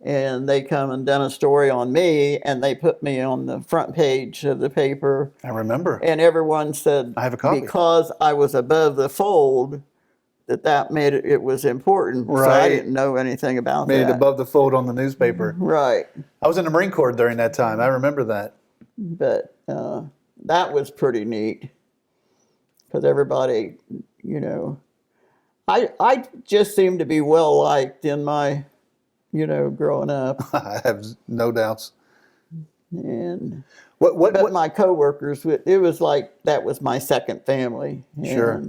and they come and done a story on me, and they put me on the front page of the paper. I remember. And everyone said, I have a copy. Because I was above the fold, that made it was important. Right. So I didn't know anything about that. Made it above the fold on the newspaper. Right. I was in the Marine Corps during that time. I remember that. But that was pretty neat, because everybody... I just seemed to be well liked in my, growing up. I have no doubts. And what my coworkers, it was like that was my second family. Sure.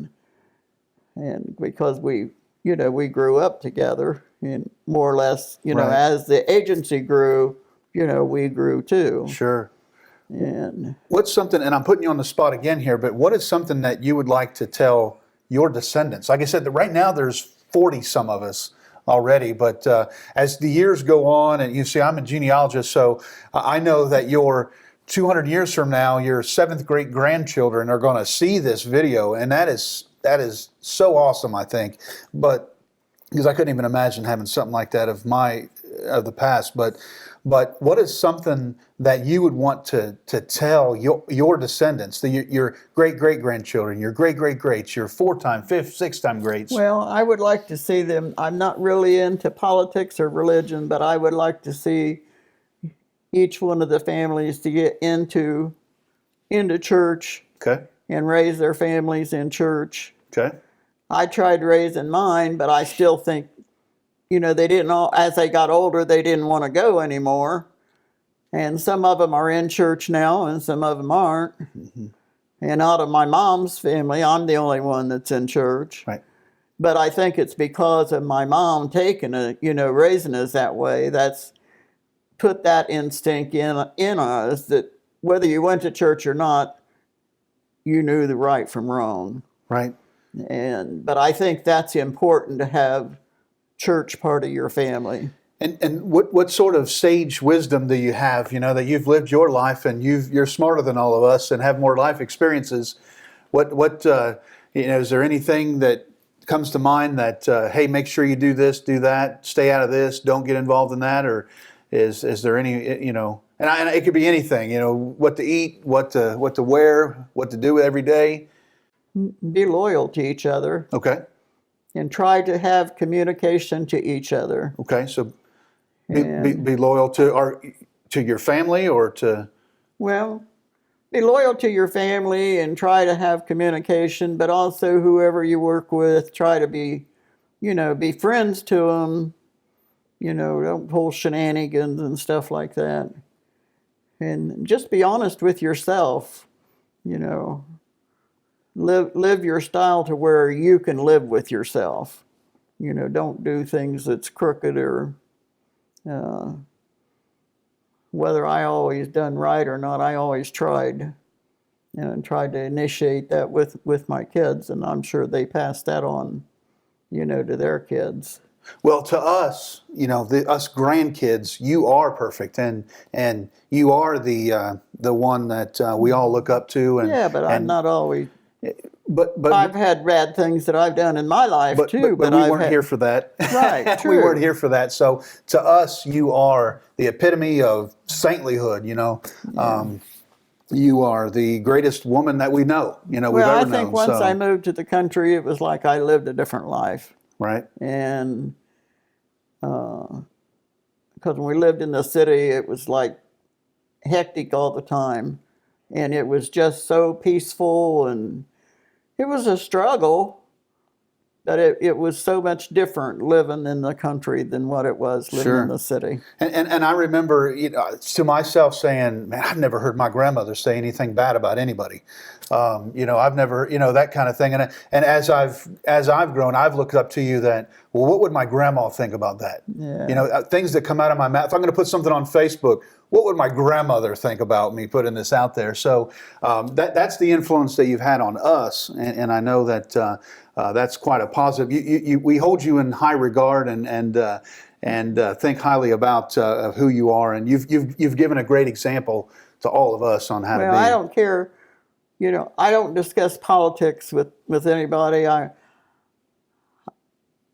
And because we grew up together, and more or less, Right. as the agency grew, we grew too. Sure. And what's something, and I'm putting you on the spot again here, but what is something that you would like to tell your descendants? Like I said, right now there's 40 some of us already, but as the years go on, and you see, I'm a genealogist, so I know that your 200 years from now, your seventh great grandchildren are going to see this video, and that is so awesome, I think. But because I couldn't even imagine having something like that of my of the past, but what is something that you would want to tell your descendants, your great great grandchildren, your great great greats, your 4-time, 5th, 6-time greats? Well, I would like to see them. I'm not really into politics or religion, but I would like to see each one of the families to get into church. Okay. And raise their families in church. Okay. I tried raising mine, but I still think, they didn't all, as they got older, they didn't want to go anymore. And some of them are in church now, and some of them aren't. Mm-hmm. And out of my mom's family, I'm the only one that's in church. Right. But I think it's because of my mom taking it, raising us that way. That's put that instinct in us that whether you went to church or not, you knew the right from wrong. Right. But I think that's important to have church part of your family. And what sort of sage wisdom do you have, that you've lived your life and you're smarter than all of us and have more life experiences? Is there anything that comes to mind that, hey, make sure you do this, do that, stay out of this, don't get involved in that? Or is there any, and it could be anything, what to eat, what to wear, what to do every day? Be loyal to each other. Okay. And try to have communication to each other. Okay, so be loyal to your family or to? Well, be loyal to your family and try to have communication, but also whoever you work with, try to be friends to them. Don't pull shenanigans and stuff like that. And just be honest with yourself, live your style to where you can live with yourself. Don't do things that's crooked or whether I always done right or not, I always tried to initiate that with my kids, and I'm sure they passed that on, to their kids. Well, to us, us grandkids, you are perfect, and you are the one that we all look up to. And but I'm not always. But I've had bad things that I've done in my life too. But we weren't here for that. Right, true. We weren't here for that. So to us, you are the epitome of saintlyhood. You are the greatest woman that we know. We've ever known. Well, I think once I moved to the country, it was like I lived a different life. Right. And because when we lived in the city, it was like hectic all the time. And it was just so peaceful, and it was a struggle, but it was so much different living in the country than what it was living in the city. And I remember to myself saying, man, I've never heard my grandmother say anything bad about anybody. I've never, that kind of thing. And as I've grown, I've looked up to you that, well, what would my grandma think about that? Yeah. Things that come out of my mouth. If I'm going to put something on Facebook, what would my grandmother think about me putting this out there? So that's the influence that you've had on us, and I know that that's quite a positive. We hold you in high regard and think highly about who you are, and you've given a great example to all of us on how to be. Well, I don't care. I don't discuss politics with anybody.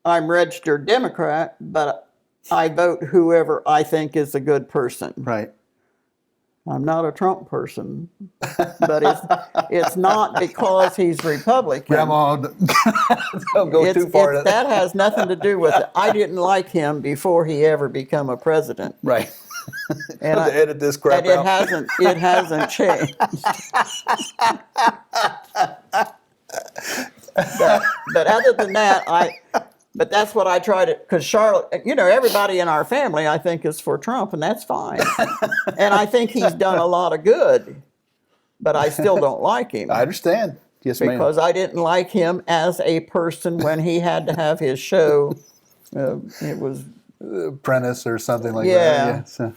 I'm registered Democrat, but I vote whoever I think is a good person. Right. I'm not a Trump person, but it's not because he's Republican. Grandma, don't go too far. That has nothing to do with it. I didn't like him before he ever became a president. Right. And to edit this crap and out. It hasn't changed. but other than that, But that's what I try to, because Charlotte, everybody in our family, I think, is for Trump, and that's fine. And I think he's done a lot of good, but I still don't like him. I understand. Yes, ma'am. Because I didn't like him as a person when he had to have his show. It was Apprentice or something like that. Yeah. So.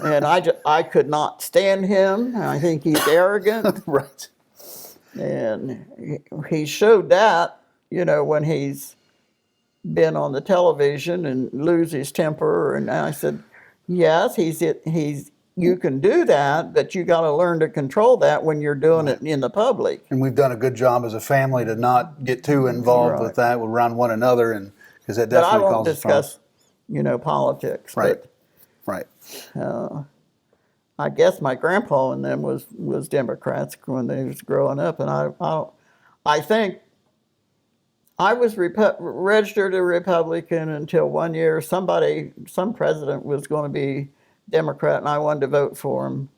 And I could not stand him. I think he's arrogant. Right. And he showed that, when he's been on the television and lose his temper, and I said, yes, you can do that, but you got to learn to control that when you're doing it in the public. And we've done a good job as a family to not get too involved with that around one another, and because that definitely causes problems. politics. Right. But Right. I guess my grandpa and them was Democrats when they was growing up, and I think I was registered a Republican until one year some president was going to be Democrat, and I wanted to vote for him,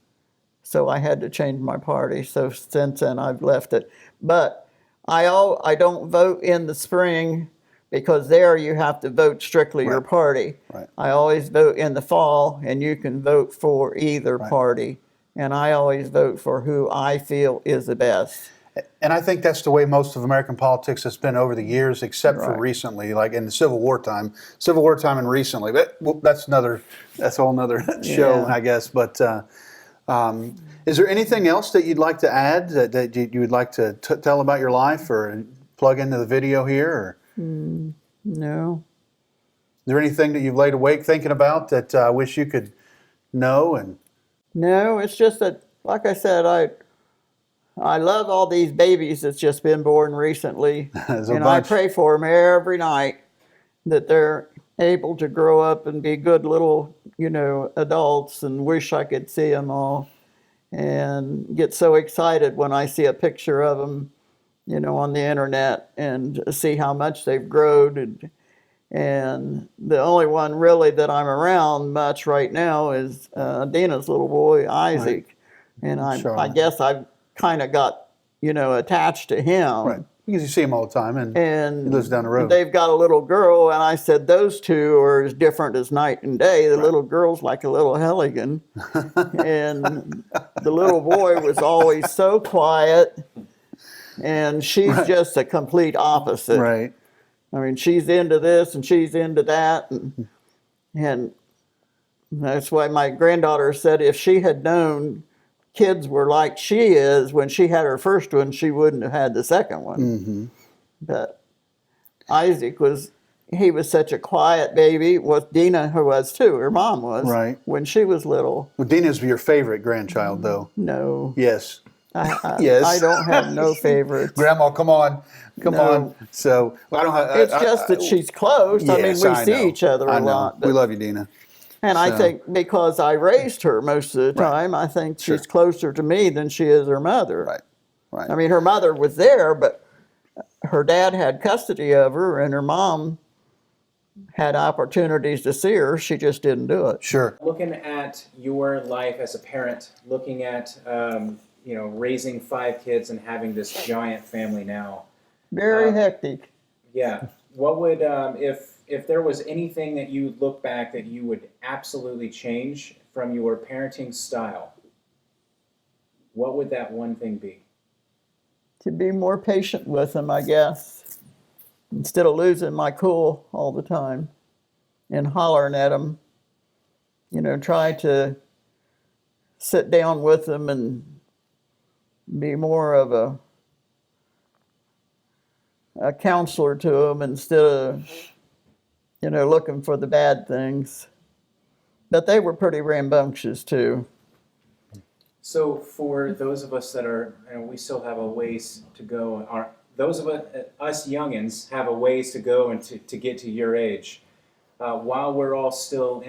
so I had to change my party. So since then, I've left it. But I don't vote in the spring because there you have to vote strictly your party. Right. I always vote in the fall, and you can vote for either Right. party. And I always vote for who I feel is the best. And I think that's the way most of American politics has been over the years, except for Right. recently, like in the Civil War time and recently. But that's a whole nother show, Yeah. I guess. But is there anything else that you'd like to add that you would like to tell about your life or plug into the video here? Or No. is there anything that you've laid awake thinking about that I wish you could know? And No, it's just that, like I said, I love all these babies that's just been born recently. There's a And I bunch. pray for them every night that they're able to grow up and be good little, adults, and wish I could see them all. And get so excited when I see a picture of them, on the internet, and see how much they've grown. And the only one really that I'm around much right now is Dina's little boy, Isaac. And I guess I've kind of got, attached to him. Right. Because you see him all the time, and he And lives down the road. they've got a little girl, and I said those two are as different as night and day. The little girl's like a little hellion, and the little boy was always so quiet, and she's just a complete opposite. Right. I mean, she's into this and she's into that, and that's why my granddaughter said if she had known kids were like she is when she had her first one, she wouldn't have had the second one. Mm-hmm. But Isaac was such a quiet baby. With Dina, who was too, her mom was, Right. when she was little. Well, Dina's your favorite grandchild, though. No, Yes. yes, I don't have no favorites. Grandma, come on. Come No. on. So, I don't have. It's just that she's close. I mean, Yes, we I see know. each other I a know. lot. We love you, Dina. And I So- think because I raised her most of the time, I think she's closer to me than she is her mother. Right. Right. I mean, her mother was there, but her dad had custody of her, and her mom had opportunities to see her. She just didn't do it. Sure. Looking at your life as a parent, looking at raising 5 kids and having this giant family now. Very hectic. Yeah. What would if there was anything that you look back that you would absolutely change from your parenting style? What would that one thing be? To be more patient with them, I guess, instead of losing my cool all the time and hollering at them. Try to sit down with them and be more of a counselor to them instead of, looking for the bad things. But they were pretty rambunctious too. So for those of us that are, we still have a ways to go. Those of us youngins have a ways to go and to get to your age. While we're all still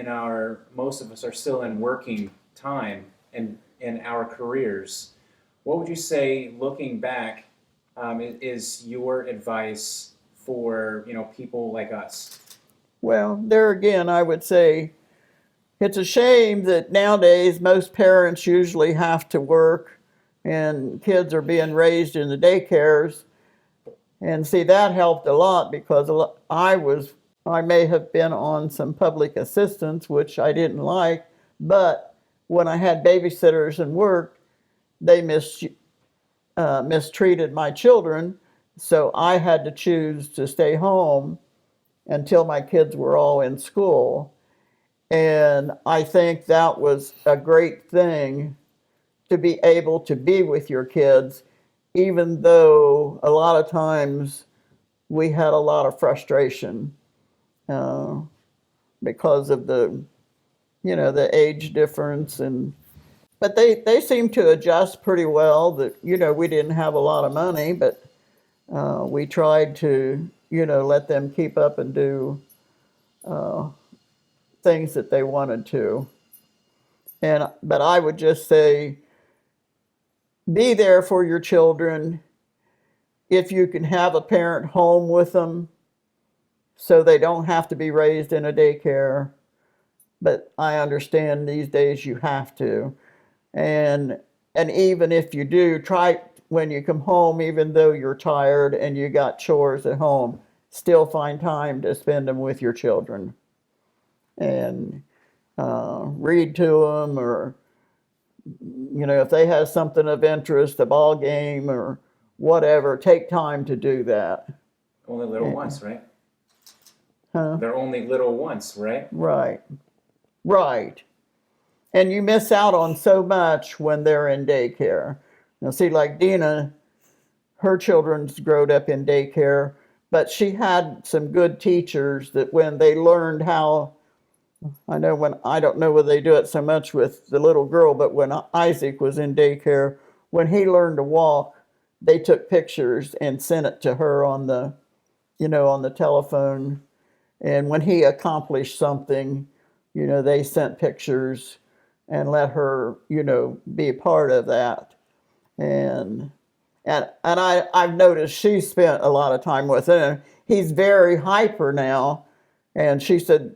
most of us are still in working time and in our careers, what would you say, looking back, is your advice for people like us? Well, there again, I would say it's a shame that nowadays most parents usually have to work and kids are being raised in the daycares. And see, that helped a lot because I may have been on some public assistance, which I didn't like, but when I had babysitters and worked, they mistreated my children, so I had to choose to stay home until my kids were all in school. And I think that was a great thing, to be able to be with your kids, even though a lot of times we had a lot of frustration because of the age difference. But they seemed to adjust pretty well. That we didn't have a lot of money, but we tried to let them keep up and do things that they wanted to. But I would just say, be there for your children. If you can have a parent home with them so they don't have to be raised in a daycare. But I understand these days you have to. And even if you do, try when you come home, even though you're tired and you got chores at home, still find time to spend them with your children. And read to them, or if they have something of interest, a ball game or whatever, take time to do that. Only little once, right? Huh? They're only little once, right? Right. And you miss out on so much when they're in daycare. Now see, like Dina, her children's growed up in daycare, but she had some good teachers that when they learned how, I don't know whether they do it so much with the little girl, but when Isaac was in daycare, when he learned to walk, they took pictures and sent it to her on the telephone. And when he accomplished something, they sent pictures and let her, be a part of that. And I've noticed she spent a lot of time with it. And he's very hyper now. And she said,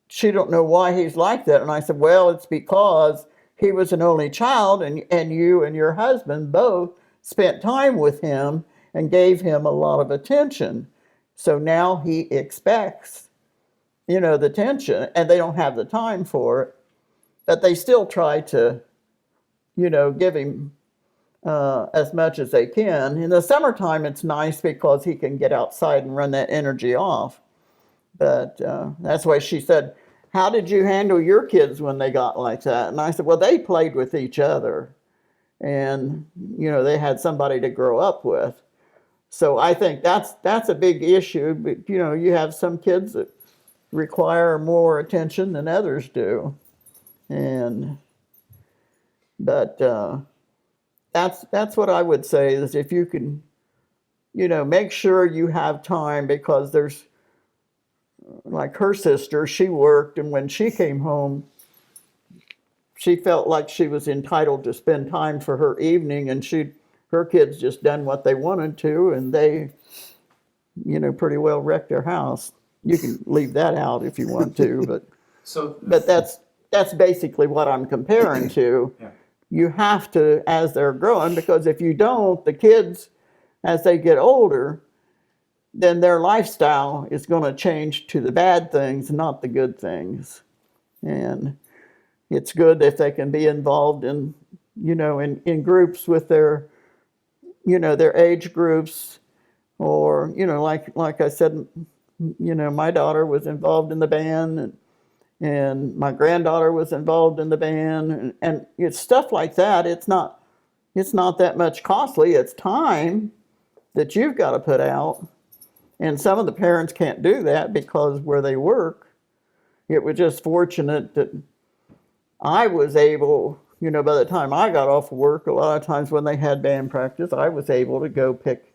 she don't know why he's like that. And I said, well, it's because he was an only child and you and your husband both spent time with him and gave him a lot of attention. So now he expects, the attention, and they don't have the time for it. But they still try to, give him as much as they can. In the summertime, it's nice because he can get outside and run that energy off. But that's why she said, how did you handle your kids when they got like that? And I said, well, they played with each other. And, they had somebody to grow up with. So I think that's a big issue. But, you have some kids that require more attention than others do. But that's what I would say, is if you can, make sure you have time, because there's, like her sister, she worked, and when she came home, she felt like she was entitled to spend time for her evening, and her kids just done what they wanted to, and they, pretty well wrecked their house. You can leave that out if you want to, but that's basically what I'm comparing to. Yeah. You have to, as they're growing, because if you don't, the kids, as they get older, then their lifestyle is going to change to the bad things, not the good things. And it's good if they can be involved in, in groups with their, their age groups, or, like I said, my daughter was involved in the band, and my granddaughter was involved in the band, and it's stuff like that. It's not that much costly. It's time that you've got to put out. And some of the parents can't do that because where they work. It was just fortunate that I was able, by the time I got off of work, a lot of times when they had band practice, I was able to go pick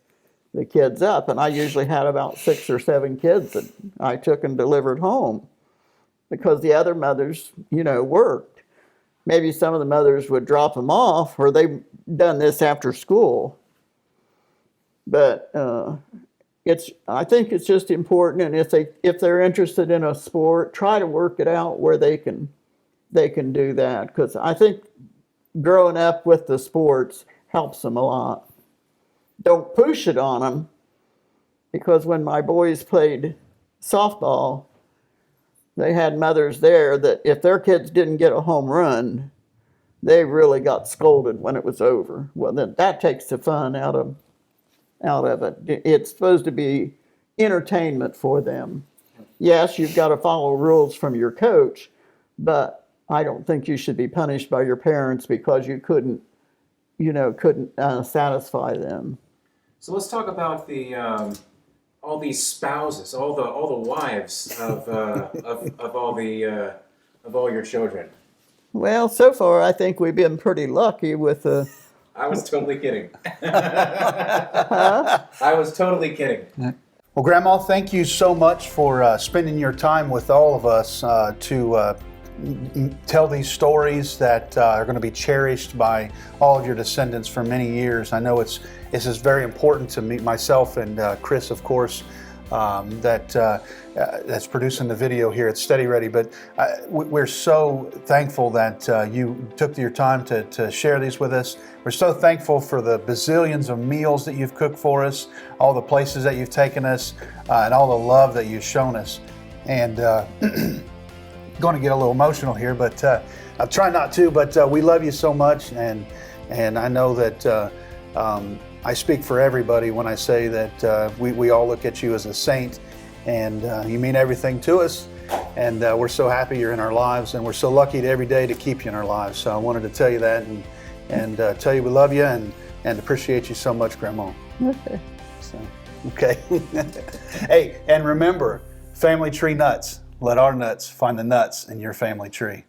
the kids up. And I usually had about 6 or 7 kids that I took and delivered home, because the other mothers, worked. Maybe some of the mothers would drop them off, or they done this after school. But I think it's just important, and if they're interested in a sport, try to work it out where they can do that, because I think growing up with the sports helps them a lot. Don't push it on them, because when my boys played softball, they had mothers there that if their kids didn't get a home run, they really got scolded when it was over. Well, then that takes the fun out of it. It's supposed to be entertainment for them. Yes, you've got to follow rules from your coach, but I don't think you should be punished by your parents because you couldn't satisfy them. So let's talk about the all these spouses, all the wives of all your children. Well, so far I think we've been pretty lucky with the. I was totally kidding. I was totally kidding. Well, Grandma, thank you so much for spending your time with all of us to tell these stories that are going to be cherished by all of your descendants for many years. I know this is very important to me, myself and Chris, of course, that's producing the video here at Steady Ready. But we're so thankful that you took your time to share these with us. We're so thankful for the bazillions of meals that you've cooked for us, all the places that you've taken us, and all the love that you've shown us. And going to get a little emotional here, but I'll try not to. But we love you so much, and I know that I speak for everybody when I say that we all look at you as a saint, and you mean everything to us. And we're so happy you're in our lives, and we're so lucky every day to keep you in our lives. So I wanted to tell you that, and tell you we love you and appreciate you so much, Grandma. Okay. So, okay. Hey, and remember, family tree nuts. Let our nuts find the nuts in your family tree.